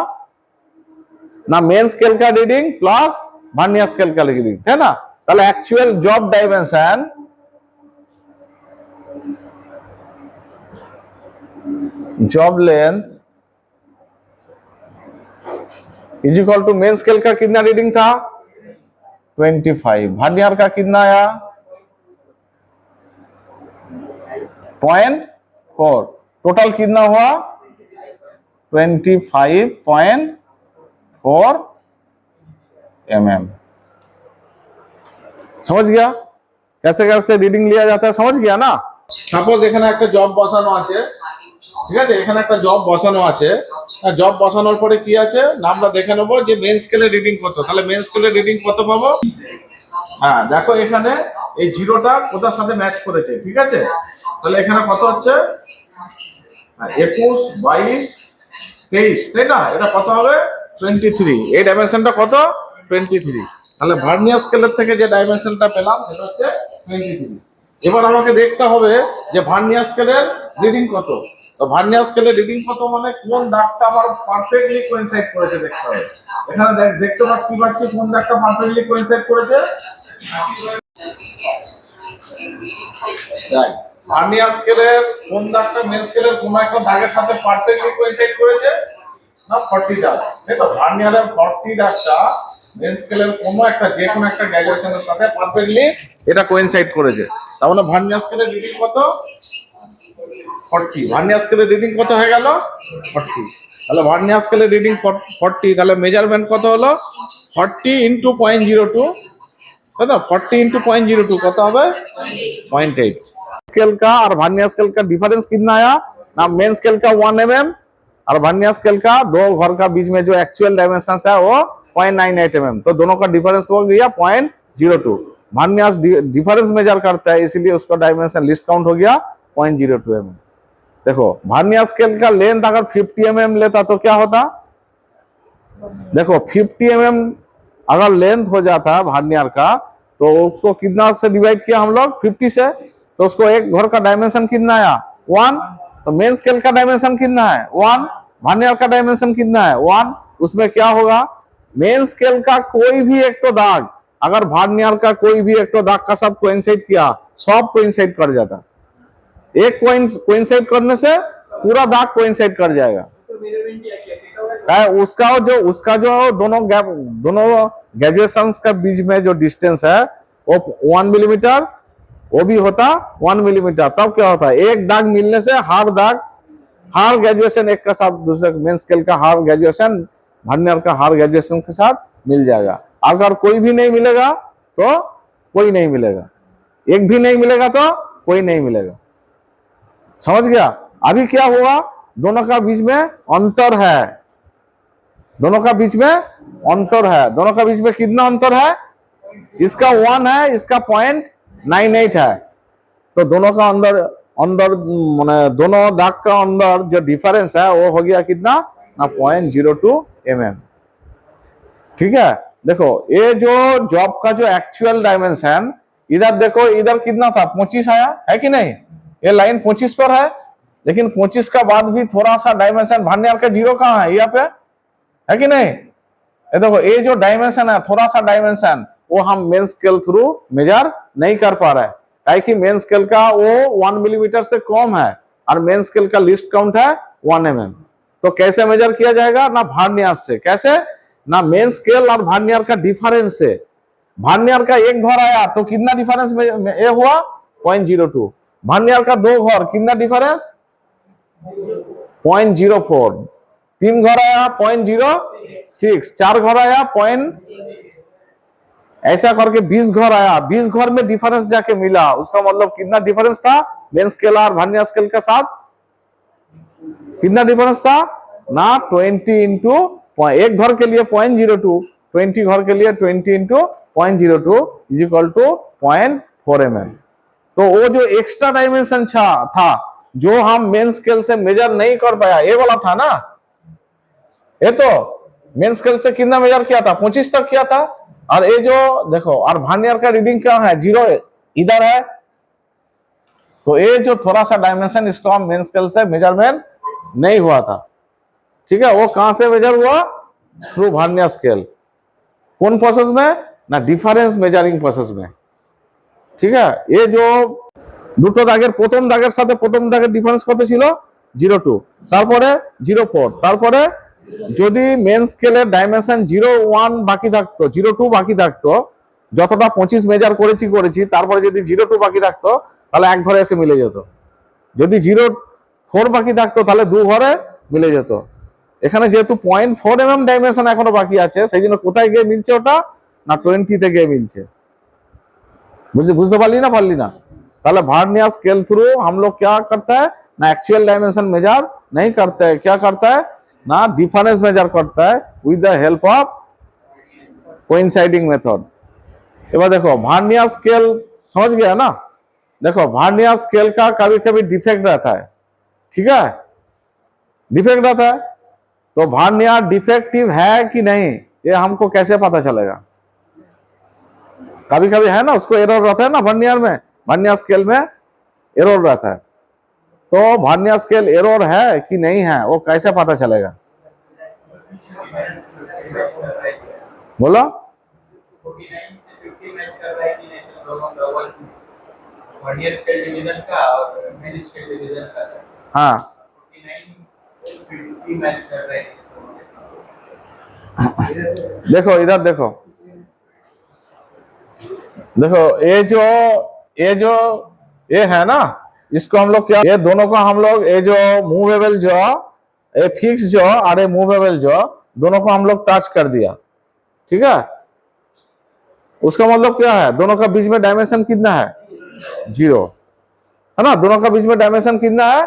ना? मेन स्केल का रीडिंग प्लस वर्नियर स्केल का रीडिंग है ना। ताहले actual job dimension, job length is equal to main scale का कितना रीडिंग था 25, वर्नियर का कितना आया 0.4, टोटल कितना हुआ 25.4 mm। समझ गया कैसे कैसे रीडिंग लिया जाता है, समझ गया ना। সাপোজ এখানে একটা জব বসানো আছে, ঠিক আছে, এখানে একটা জব বসানো আছে, জব বসানোর পরে কি আছে না আমরা দেখে নেবো যে মেন স্কেলের রিডিং কত, তাহলে মেন স্কেলের রিডিং কত পাবো। হ্যাঁ দেখো এখানে এই জিরোটা কোথার সাথে ম্যাচ করেছে, ঠিক আছে, তাহলে এখানে কত হচ্ছে 21, 22, 23, তাই না, এটা কত হবে 23, এই ডাইমেনশনটা কত 23, তাহলে ভার্নিয়ার স্কেলের থেকে যে ডাইমেনশনটা পেলাম সেটা হচ্ছে 23। এবার আমাকে দেখতে হবে যে ভার্নিয়ার স্কেলের রিডিং কত, তো ভার্নিয়ার স্কেলের রিডিং কত মানে কোন দাগটা আমার পারফেক্টলি কোইনসাইড করেছে দেখতে হবে। এখানে দেখতে পাচ্ছি কোন দাগটা পারফেক্টলি কোইনসাইড করেছে, ভার্নিয়ার স্কেলের কোন দাগটা মেন স্কেলের কোন একটা দাগের সাথে পারফেক্টলি কোইনসাইড করেছে না 40 দাগ, তাই তো, ভার্নিয়ারের 40 দাগটা মেন স্কেলের কোনো একটা যে কোনো একটা গ্র্যাজুয়েশনের সাথে পারফেক্টলি এটা কোইনসাইড করেছে, তার মানে ভার্নিয়ার স্কেলের রিডিং কত 40, ভার্নিয়ার স্কেলের রিডিং কত হয়ে গেল 40, তাহলে ভার্নিয়ার স্কেলের রিডিং 40, তাহলে মেজারমেন্ট কত হলো 40 ইনটু 0.02, তাই তো, 40 ইनटू 0.02 कत হবে 0.8। स्केल का और वर्नियर स्केल का डिफरेंस कितना आया ना, मेन स्केल का 1 mm और वर्नियर स्केल का दो घर का बीच में जो एक्चुअल डायमेंशन है वो 0.98 mm, तो दोनों का डिफरेंस हो गया 0.02। वर्नियर डिफरेंस मेजर करता है इसलिए उसका डायमेंशन लिस्ट काउंट हो गया 0.02 mm। देखो वर्नियर स्केल का लेंथ अगर 50 mm लेता तो क्या होता, देखो 50 mm अगर लेंथ हो जाता है वर्नियर का तो उसको कितना से डिवाइड किया हम लोग 50 से, तो उसको एक घर का डायमेंशन कितना आया 1, तो मेन स्केल का डायमेंशन कितना है 1, वर्नियर का डायमेंशन कितना है 1, उसमें क्या होगा मेन स्केल का कोई भी एक तो दाग अगर वर्नियर का कोई भी एक तो दाग का साथ कोइंसाइड किया सब कोइंसाइड कर जाता, एक कोइंसाइड करने से पूरा दाग कोइंसाइड कर जाएगा। उसका जो दोनों ग्रेजुएशन का बीच में जो डिस्टेंस है वो 1 मिलीमीटर, वो भी होता 1 मिलीमीटर, तब क्या होता है एक दाग मिलने से हर ग्रेजुएशन एक का साथ दूसरे मेन स्केल का हर ग्रेजुएशन वर्नियर का हर ग्रेजुएशन के साथ मिल जाएगा। अगर कोई भी नहीं मिलेगा तो कोई नहीं मिलेगा, एक भी नहीं मिलेगा तो कोई नहीं मिलेगा, समझ गया। अभी क्या हुआ दोनों का बीच में अंतर है, दोनों का बीच में अंतर है, दोनों का बीच में कितना अंतर है, इसका 1 है इसका 0.98 है, तो दोनों का अंदर माने दोनों दाग का अंदर जो डिफरेंस है वो हो गया कितना ना 0.02 mm। ठीक है, देखो ये जो जॉब का जो एक्चुअल डायमेंशन इधर देखो इधर कितना था 25 आया है कि नहीं, ये लाइन 25 पर है, लेकिन 25 का बाद भी थोड़ा सा डायमेंशन वर्नियर का 0 कहाँ है यहाँ पे है कि नहीं, ये देखो ये जो डायमेंशन है थोड़ा सा डायमेंशन वो हम मेन स्केल थ्रू मेजर नहीं कर पा रहे हैं, काहे कि मेन स्केल का वो 1 मिलीमीटर से कम है और मेन स्केल का लिस्ट काउंट है 1 mm। तो कैसे मेजर किया जाएगा ना वर्नियर से, कैसे ना मेन स्केल और वर्नियर का डिफरेंस से, वर्नियर का एक घर आया तो कितना डिफरेंस में ये हुआ 0.02, वर्नियर का 2 घर कितना डिफरेंस 0.04, 3 घर आया 0.06, 4 घर आया ऐसा करके 20 घर आया, 20 घर में डिफरेंस जाके मिला, उसका मतलब कितना डिफरेंस था मेन स्केल और वर्नियर स्केल के साथ, कितना डिफरेंस था ना 20 इंटू एक घर के लिए 0.02, 20 घर के लिए 20 into 0.02 is equal to 0.4 mm। तो वो जो एक्स्ट्रा डायमेंशन था जो हम मेन स्केल से मेजर नहीं कर पाया ये वाला था ना, ये तो मेन स्केल से कितना मेजर किया था 25 तक किया था, और ये जो देखो और वर्नियर का रीडिंग क्या है 0 इधर है, तो ये जो थोड़ा सा डायमेंशन इसको हम मेन स्केल से मेजरमेंट नहीं हुआ था, ठीक है, वो कहां से मेजर हुआ थ्रू वर्नियर स्केल, कौन प्रोसेस में ना डिफरेंस मेजरिंग प्रोसेस में। ठीक है, ये जो দুটো দাগের প্রথম দাগের সাথে প্রথম দাগের ডিফারেন্স কত ছিল 02, তারপরে 04, তারপরে যদি মেন স্কেলের ডাইমেনশন 0.1 বাকি থাকতো, 0.2 বাকি থাকতো, যতটা 25 মেজার করেছি, তারপরে যদি 0.2 বাকি থাকতো তাহলে এক ঘরে এসে মিলে যেত। যদি 0.4 বাকি থাকতো তাহলে দু ঘরে মিলে যেত। এখানে যেহেতু 0.4 mm ডাইমেনশন এখনো বাকি আছে, সেই জন্য কোথায় গিয়ে মিলছে ওটা, না 20 তে গিয়ে मिलছে। बुझते पारली ना। ताहले वर्नियर स्केल थ्रू हम लोग क्या करता है ना, एक्चुअल डायमेंशन मेजर नहीं करते है, क्या करता है ना डिफरेंस मेजर करता है with the help of coinciding method. एबार देखो वर्नियर स्केल समझ गया ना। देखो वर्नियर स्केल का कभी कभी डिफेक्ट रहता है, ठीक है, डिफेक्ट रहता है। तो वर्नियर डिफेक्टिव है कि नहीं ये हमको कैसे पता चलेगा। कभी कभी है ना उसको एरर रहता है ना, वर्नियर में, वर्नियर स्केल में एरर रहता है। तो वर्नियर स्केल एरर है कि नहीं है वो कैसे पता चलेगा, बोलो। 49 से 50 मैच कर रहा है कि नहीं सर, दोनों का वर्नियर स्केल डिवीजन का और मेन स्केल डिवीजन का सर। हाँ 49 से 50 मैच कर रहा है कि सर। देखो इधर देखो, देखो ये जो ये है ना, इसको हम लोग क्या, ये दोनों को हम लोग ये जो मूवेबल जो, ये फिक्स जो और ये मूवेबल जो, दोनों को हम लोग टच कर दिया, ठीक है। उसका मतलब क्या है, दोनों का बीच में डायमेंशन कितना है, 0 है ना। दोनों का बीच में डायमेंशन कितना है,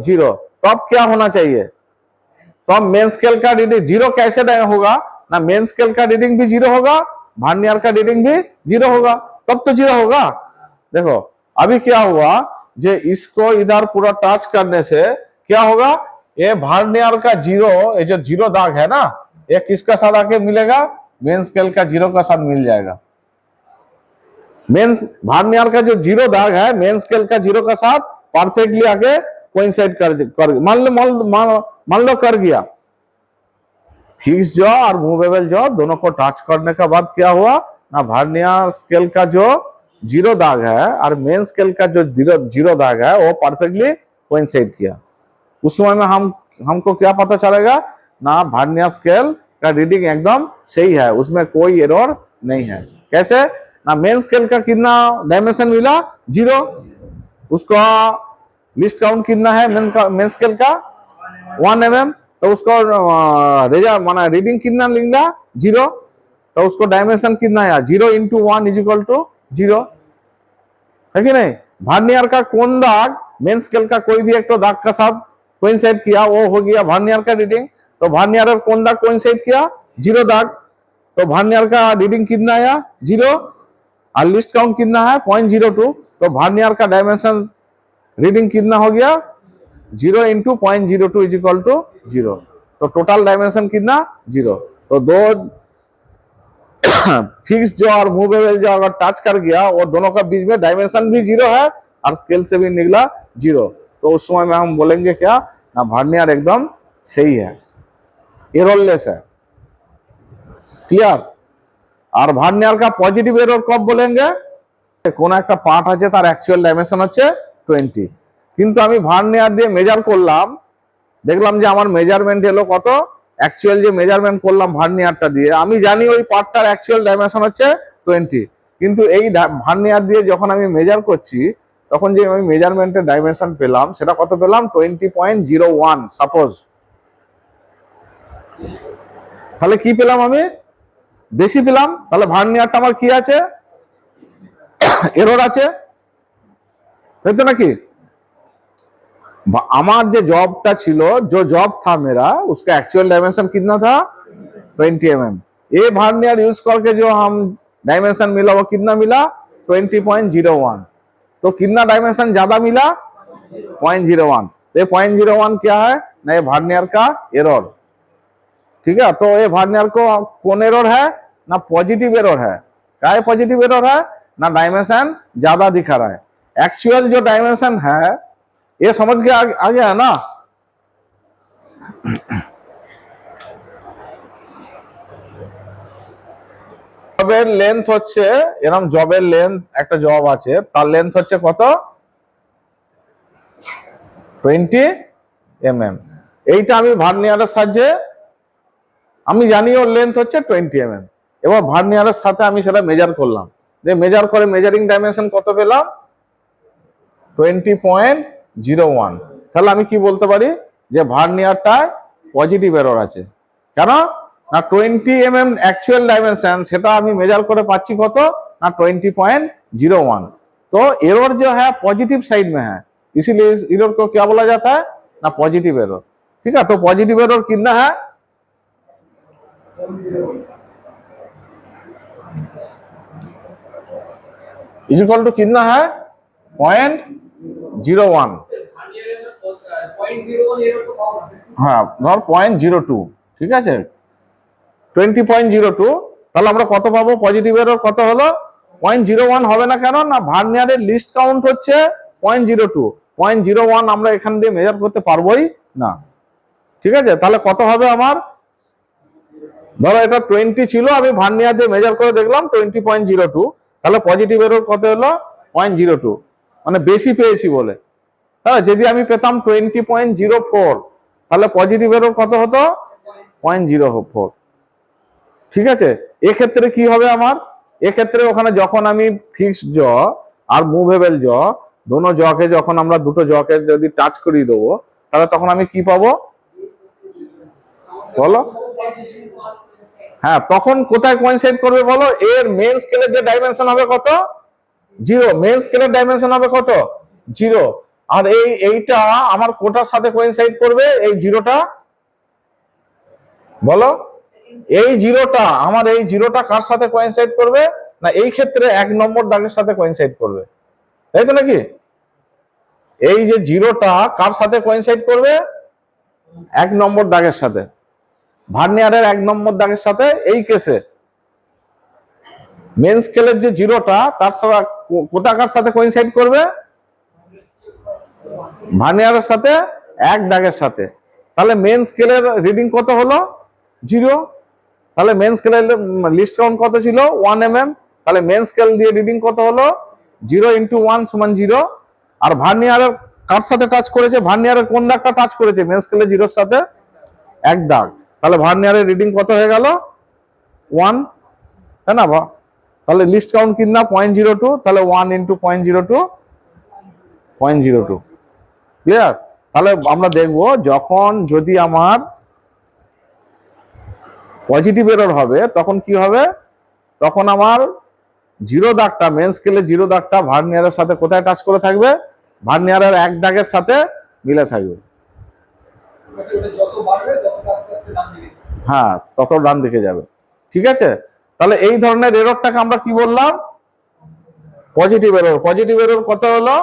0। तो अब क्या होना चाहिए, तो अब मेन स्केल का रीडिंग 0 कैसे होगा ना, मेन स्केल का रीडिंग भी 0 होगा, वर्नियर का रीडिंग भी 0 होगा, तब तो 0 होगा। देखो अभी क्या हुआ, जे इसको इधर पूरा टच करने से क्या होगा, ये वर्नियर का 0, ये जो 0 दाग है ना, ये किसका साथ आके मिलेगा, मेन स्केल का 0 का साथ मिल जाएगा। मेन वर्नियर का जो 0 दाग है मेन स्केल का 0 का साथ परफेक्टली आके कोइंसाइड कर मान लो कर गया। फिक्स जॉ और मूवेबल जॉ दोनों को टच करने के बाद क्या हुआ ना, वर्नियर स्केल का जो 0 दाग है और मेन स्केल का जो 0 दाग है वो परफेक्टली कोइंसाइड किया। उस समय में हमको क्या पता चलेगा ना, वर्नियर स्केल का रीडिंग एकदम सही है, उसमें कोई एरर नहीं है। कैसे ना, मेन स्केल का कितना डायमेंशन मिला, 0, उसका लिस्ट काउंट कितना है मेन स्केल का 1 mm, तो उसको माना रीडिंग कितना लिखा 0, तो उसको डायमेंशन कितना है 0 × 1 = 0, है कि नहीं। वर्नियर का कौन दाग मेन स्केल का कोई भी एक तो दाग का साथ कोइंसाइड किया, वो हो गया वर्नियर का रीडिंग। तो वर्नियर का कौन दाग कोइंसाइड किया, 0 दाग, तो वर्नियर का रीडिंग कितना आया 0 और लिस्ट काउंट कितना है 0.02, तो वर्नियर का डायमेंशन रीडिंग कितना हो गया 0 × 0.02 = 0, तो टोटल डायमेंशन कितना 0। तो दो फिक्स जो और मूवेबल जो अगर टच कर गया वो दोनों का बीच में डायमेंशन भी 0 है और स्केल से भी निकला 0, तो उस समय में हम बोलेंगे क्या ना, वर्नियर एकदम सही है, एररलेस है, क्लियर। और वर्नियर का पॉजिटिव एरर कब बोलेंगे, কোন একটা পার্ট আছে তার অ্যাকচুয়াল ডাইমেনশন হচ্ছে 20, কিন্তু আমি ভার্নিয়ার দিয়ে মেজার করলাম, দেখলাম যে আমার মেজারমেন্ট এলো কত, অ্যাকচুয়াল যে মেজারমেন্ট করলাম ভার্নিয়ারটা দিয়ে, আমি জানি ওই পার্টটার অ্যাকচুয়াল ডাইমেনশন হচ্ছে 20, কিন্তু এই ভার্নিয়ার দিয়ে যখন আমি মেজার করছি তখন যে আমি মেজারমেন্টের ডাইমেনশন পেলাম সেটা কত পেলাম 20.01 সাপোজ। তাহলে কি পেলাম, আমি বেশি পেলাম, তাহলে ভার্নিয়ারটা আমার কি আছে, एरर আছে, তাই তো নাকি। আমার যে জবটা ছিল, जो जॉब था मेरा, उसका एक्चुअल डायमेंशन कितना था 20 mm। ये वर्नियर यूज करके जो हम डायमेंशन मिला वो कितना मिला 20.01, तो कितना डायमेंशन ज्यादा मिला 0.01, तो ये 0.01 क्या है ना, ये वर्नियर का एरर, ठीक है। तो ये वर्नियर को कौन एरर है ना, पॉजिटिव एरर है। क्या है पॉजिटिव एरर है ना, डायमेंशन ज्यादा दिखा रहा है, एक्चुअल जो डायमेंशन है ये समझ के आ गया ना। জবের লেন্থ হচ্ছে এরকম, জবের লেন্থ একটা জব আছে তার লেন্থ হচ্ছে কত 20 mm। এইটা আমি ভার্নিয়ারের সাহায্যে আমি জানি ওর লেন্থ হচ্ছে 20 mm। এবার ভার্নিয়ারের সাথে আমি সেটা মেজার করলাম, যে মেজার করে মেজারিং ডাইমেনশন কত পেলাম, 20.01। তাহলে আমি কি বলতে পারি যে ভার্নিয়ারটায় পজিটিভ এরর আছে। কেন না 20 mm অ্যাকচুয়াল ডাইমেনশন, সেটা আমি মেজার করে পাচ্ছি কত না 20.01। तो एरर जो है पॉजिटिव साइड में है, इसीलिए इस एरर को क्या बोला जाता है ना पॉजिटिव एरर। ठीक है, तो पॉजिटिव एरर कितना है, इज इक्वल टू कितना है 0.01। हाँ ধর 0.02, ঠিক আছে 20.02। তাহলে আমরা কত পাবো, পজিটিভ এরর কত হলো 0.01 হবে না, কেন না ভার্নিয়ারের লিস্ট কাউন্ট হচ্ছে 0.02। 0.01 আমরা এখান দিয়ে মেজার করতে পারবোই না। ঠিক আছে, তাহলে কত হবে আমার, ধরো এটা 20 ছিল, আমি ভার্নিয়ার দিয়ে মেজার করে দেখলাম 20.02, তাহলে পজিটিভ এরর কত হলো 0.02, মানে বেশি পেয়েছি বলে। হ্যাঁ, যদি আমি পেতাম 20.04 তাহলে পজিটিভ এরর কত হতো 0.04। ঠিক আছে, এক্ষেত্রে কি হবে আমার, এক্ষেত্রে ওখানে যখন আমি ফিক্সড জ আর মুভেবল জ দোনো জকে যখন আমরা দুটো জকে যদি টাচ করিয়ে দেবো, তাহলে তখন আমি কি পাবো বলো, হ্যাঁ তখন কোথায় কোইনসাইড করবে বলো, এর মেন স্কেলের যে ডাইমেনশন হবে কত 0, মেন স্কেলের ডাইমেনশন হবে কত 0, আর এইটা আমার কোটার সাথে কোইনসাইড করবে, এই জিরোটা বলো, এই জিরোটা আমার এই জিরোটা কার সাথে কোইনসাইড করবে না, এই ক্ষেত্রে 1 নম্বর দাগের সাথে কোইনসাইড করবে, তাই তো নাকি, এই যে জিরোটা কার সাথে কোইনসাইড করবে 1 নম্বর দাগের সাথে, ভার্নিয়ারের 1 নম্বর দাগের সাথে। এই কেসে মেন স্কেলের যে জিরোটা তার সাথে কোথাকার সাথে কোইনসাইড করবে, ভার্নিয়ারের সাথে 1 দাগের সাথে। তাহলে মেন স্কেলের রিডিং কত হলো 0, তাহলে মেন স্কেলের লিস্ট কাউন্ট কত ছিল 1 mm, তাহলে মেন স্কেল দিয়ে রিডিং কত হলো 0 × 1 = 0। আর ভার্নিয়ারের কার সাথে টাচ করেছে, ভার্নিয়ারের কোন দাগটা টাচ করেছে মেন স্কেলের জিরোর সাথে 1 দাগ, তাহলে ভার্নিয়ারের রিডিং কত হয়ে গেল 1, তাই না, তাহলে লিস্ট কাউন্ট কিনা 0.02, তাহলে 1 × 0.02 0.02। ক্লিয়ার, তাহলে আমরা দেখব যখন যদি আমার পজিটিভ এরর হবে তখন কি হবে, তখন আমার 0 দাগটা মেন স্কেলে 0 দাগটা ভার্নিয়ারের সাথে কোথায় টাচ করে থাকবে, ভার্নিয়ারের 1 দাগের সাথে মিলে থাকবে, হ্যাঁ তত ডান দিকে যাবে। ঠিক আছে, তাহলে এই ধরনের এররটাকে আমরা কি বললাম পজিটিভ এরর। পজিটিভ এরর কত হলো,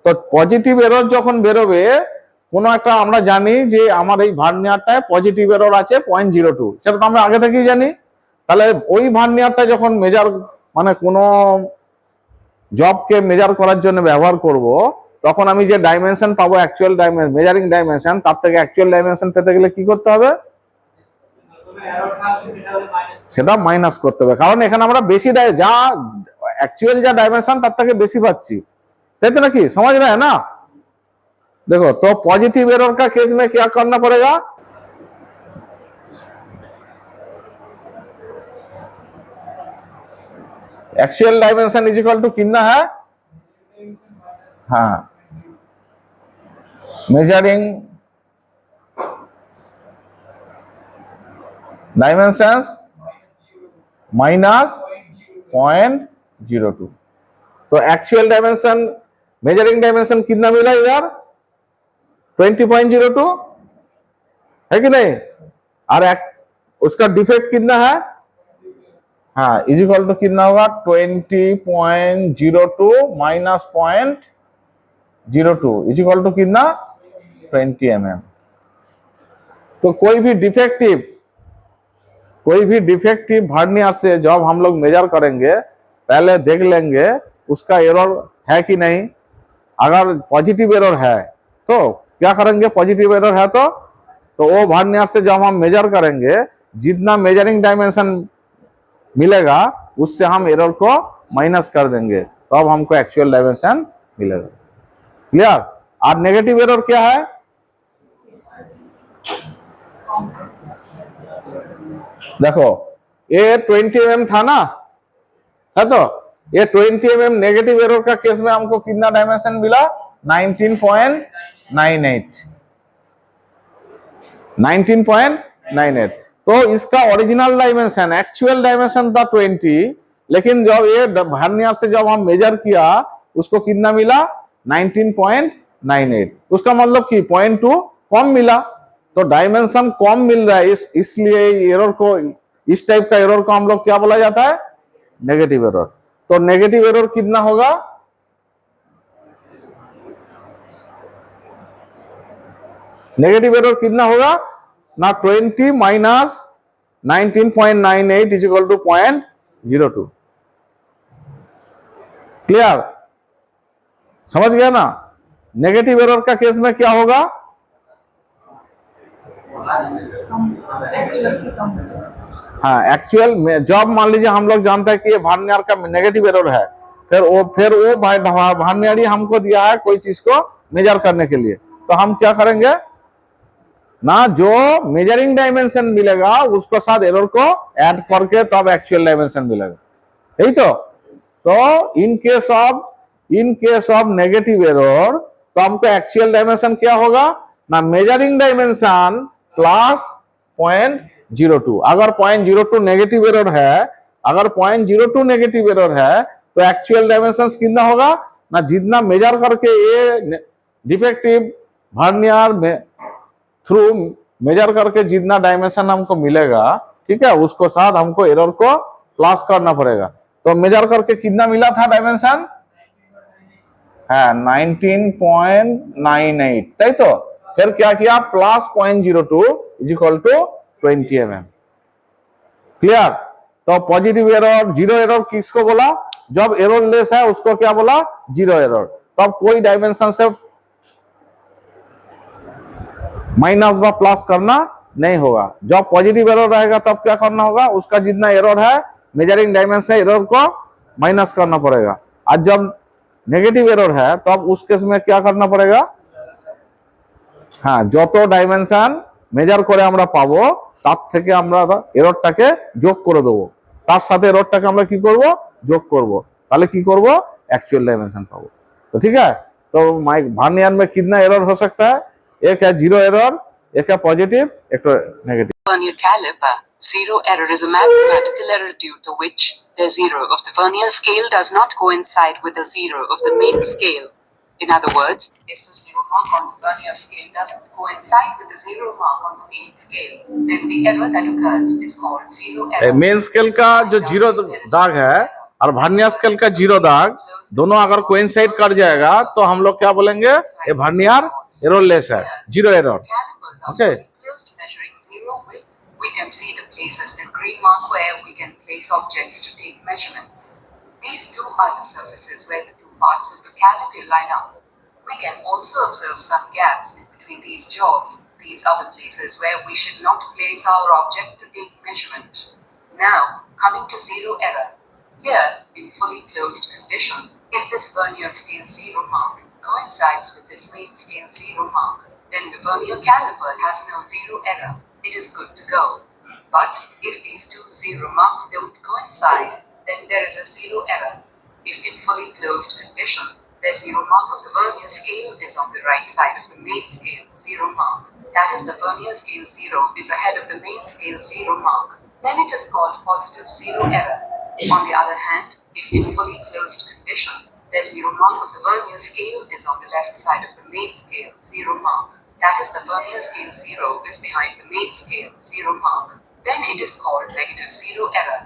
তো পজিটিভ এরর যখন বেরোবে কোনো একটা, আমরা জানি যে আমার এই ভার্নিয়ারটায় পজিটিভ এরর আছে 0.02, সেটা তো আমরা আগে থেকেই জানি। তাহলে ওই ভার্নিয়ারটা যখন মেজার মানে কোনো জবকে মেজার করার জন্য ব্যবহার করব, তখন আমি যে ডাইমেনশন পাবো অ্যাকচুয়াল ডাইমেনশন মেজারিং ডাইমেনশন, তার থেকে অ্যাকচুয়াল ডাইমেনশন পেতে গেলে কি করতে হবে, সেটা মাইনাস করতে হবে, কারণ এখানে আমরা বেশি যা অ্যাকচুয়াল যা ডাইমেনশন তার থেকে বেশি পাচ্ছি, তাই তো नाकी, समझ रहे हैं ना। देखो तो पॉजिटिव एरर का केस में क्या करना पड़ेगा, actual dimension is equal to कितना है, हाँ मेजरिंग डायमेंशंस माइनस 0.02। तो एक्चुअल डायमेंशन मेजरिंग डायमेंशन कितना मिला इधर 20.02 है कि नहीं, और उसका डिफेक्ट कितना है, हाँ इज इक्वल टू कितना होगा 20.02 माइनस 0.02 इज इक्वल टू कितना 20 mm। तो कोई भी डिफेक्टिव वर्नियर से जब हम लोग मेजर करेंगे पहले देख लेंगे उसका एरर है कि नहीं। अगर पॉजिटिव एरर है तो क्या करेंगे, पॉजिटिव एरर है तो वो वर्नियर से जब हम मेजर करेंगे जितना मेजरिंग डायमेंशन मिलेगा उससे हम एरर को माइनस कर देंगे, तो अब हमको एक्चुअल डायमेंशन मिलेगा। क्लियर। और नेगेटिव एरर क्या है, देखो ये 20 mm था ना, है तो ये 20 mm नेगेटिव एरर का केस में हमको कितना डायमेंशन मिला? 19.98 19.98। तो इसका ओरिजिनल डायमेंशन, एक्चुअल डायमेंशन था 20, लेकिन जब ये वर्नियर से जब हम मेजर किया उसको कितना मिला? 19.98। उसका मतलब कि 0.2 कम मिला। तो डायमेंशन कम मिल रहा है, इसलिए एरर को, इस टाइप का एरर को हम लोग क्या बोला जाता है? Negative error. तो नेगेटिव एरर कितना होगा? नेगेटिव एरर कितना होगा ना? 20 minus 19.98 is equal to 0.02। Clear? समझ गया ना? नेगेटिव एरर का केस में क्या होगा? हाँ, एक्चुअल में जब मान लीजिए हम लोग जानते हैं कि ये वर्नियर का नेगेटिव एरर है, फिर वो वर्नियर ही हमको दिया है कोई चीज को मेजर करने के लिए, तो हम क्या करेंगे ना, जो मेजरिंग डायमेंशन मिलेगा उसको साथ एरर को ऐड करके तब एक्चुअल डायमेंशन मिलेगा, यही तो in case of negative error तो हमको एक्चुअल डायमेंशन क्या होगा ना? Measuring dimension plus 0.02। अगर 0.02 नेगेटिव एरर है, अगर 0.02 नेगेटिव एरर है तो एक्चुअल डायमेंशन कितना होगा ना? जितना मेजर करके ये डिफेक्टिव वर्नियर में थ्रू मेजर करके जितना डायमेंशन हमको मिलेगा, ठीक है, उसको साथ हमको एरर को प्लस करना पड़ेगा। तो मेजर करके कितना मिला था डायमेंशन? है 19.98, ताई तो फिर क्या किया? Plus 0.02 is equal to 20 mm। Clear? तो पॉजिटिव एरर, जीरो एरर किसको बोला? जब एरर लेस है उसको क्या बोला? Zero error. तब कोई डायमेंशन से माइनस व प्लस करना नहीं होगा। जब पॉजिटिव एरर रहेगा तब क्या करना होगा? उसका जितना एरर है मेजरिंग डायमेंशन एरर को माइनस करना पड़ेगा। आज जब नेगेटिव एरर है तब उस केस में क्या करना पड़ेगा? हाँ, যত ডাইমেনশন মেজার করে আমরা পাবো তার থেকে আমরা এররটাকে যোগ করে দেবো, তার সাথে এররটাকে আমরা কি করব? যোগ করব, তাহলে কি করব? एक्चुअल डायमेंशन पाबो। तो ठीक है, तो वर्नियर में कितना एरर हो सकता है? एक है जीरो एरर, एक है पॉजिटिव, एक तो negative. Vernier caliper, zero error is a mathematical error due to which the zero of the vernier scale does not coincide with the zero of the main scale. In other words, if the zero mark on the vernier scale doesn't coincide with the zero mark on the main scale, then the error that occurs is called zero error. Main scale का जो zero दाग है और vernier scale का zero दाग दोनों अगर coincide कर जाएगा तो हम लोग क्या बोलेंगे? ये वर्नियर एररलेस है, zero error. Okay. Measuring zero width, we can see the places in green mark where we can place objects to take measurements. These two are the surfaces where the two parts of the caliper line up. We can also observe some gaps in between these jaws. These are the places where we should not place our object to take measurement. Now, coming to zero error. Here, in fully closed condition, if this vernier scale zero mark coincides with this main scale zero mark, then the vernier caliper has no zero error. It is good to go. But if these two zero marks don't coincide, then there is a zero error. If in fully closed condition, the zero mark of the vernier scale is on the right side of the main scale zero mark, that is, the vernier scale zero is ahead of the main scale zero mark, then it is called positive zero error. On the other hand, if in fully closed condition, the zero mark of the vernier scale is on the left side of the main scale zero mark, that is, the vernier scale zero is behind the main scale zero mark, then it is called negative zero error.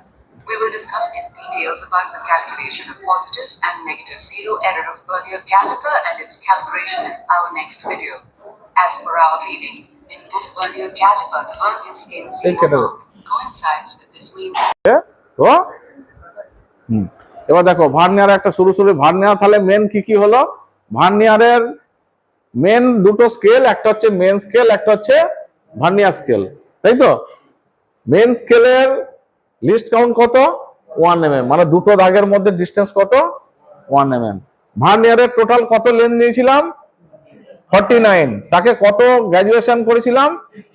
We will discuss in details about the calculation of positive and negative zero error of vernier caliper and its calibration in our next video. As per our reading, in this vernier caliper, the vernier scale zero mark coincides with this main তো এবার দেখো vernier একটা শুরু vernier, তাহলে main কি হলো? ভার্নিয়ারের main দুটো scale, একটা হচ্ছে মেন স্কেল, একটা হচ্ছে ভার্নিয়ার স্কেল, তাই তো? মেন স্কেলের লিস্ট কাউন্ট কত? 1 mm, মানে দুটো দাগের মধ্যে ডিস্টেন্স কত? 1 mm। ভার্নিয়ারের টোটাল কত লেন্থ নিয়েছিলাম? 49, তাকে কত গ্রাজুয়েশন করেছিলাম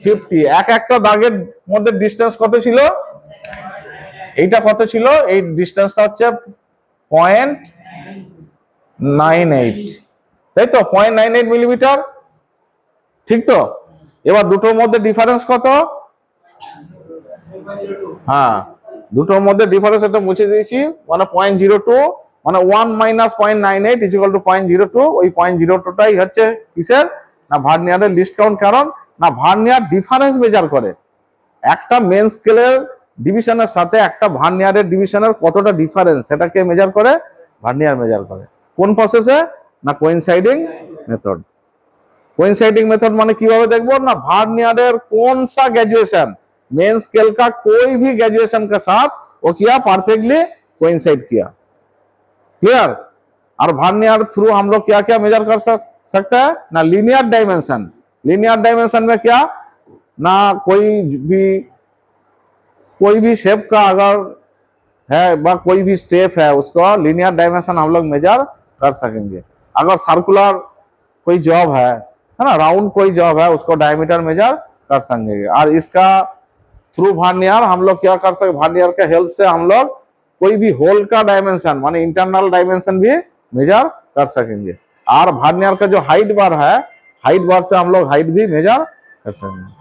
50, একটা দাগের মধ্যে ডিস্টেন্স কত ছিল, এইটা কত ছিল, এই ডিস্টেন্সটা হচ্ছে 0.98, তাই তো 0.98 মিলিমিটার, ঠিক তো। এবার দুটোর মধ্যে ডিফারেন্স কত, হ্যাঁ দুটোর মধ্যে ডিফারেন্স এটা মুছে দিয়েছি, মানে 0.02, মানে 1 মাইনাস 0.98 ইকুয়াল টু 0.02, ওই 0.02টাই হচ্ছে কিসের, না ভার্নিয়ারের লিস্ট কাউন্ট। কারণ না ভার্নিয়ার ডিফারেন্স মেজার করে, একটা মেন স্কেলের ডিভিশনের সাথে একটা ভার্নিয়ারের ডিভিশনের কতটা ডিফারেন্স সেটাকে মেজার করে ভার্নিয়ার মেজার করে। কোন প্রসেসে, না কোইনসাইডিং মেথড। कोइंसाइडिंग मेथड माने কিভাবে দেখবো, না ভার্नियर कौन सा ग्रेजुएशन मेन स्केल का कोई भी ग्रेजुएशन के साथ वो किया परफेक्टली कोइंसाइड किया, क्लियर। और भार्नियर थ्रू हम लोग क्या क्या मेजर कर सकते हैं, ना लीनियर डायमेंशन। लीनियर डायमेंशन में क्या, ना कोई भी शेप का अगर है বা कोई भी स्टेप है उसको लीनियर डायमेंशन हम लोग मेजर कर सकेंगे। अगर सर्कुलर कोई जॉब है ना, राउंड कोई जॉब है, उसको डायमीटर मेजर कर सकेंगे। और इसका थ्रू भार्नियर हम लोग क्या कर सकते, भार्नियर के हेल्प से हम लोग कोई भी होल का डायमेंशन माने इंटरनल डायमेंशन भी मेजर कर सकेंगे। और भार्नियर का जो हाइट बार है, हाइट बार से हम लोग हाइट भी मेजर कर सकेंगे।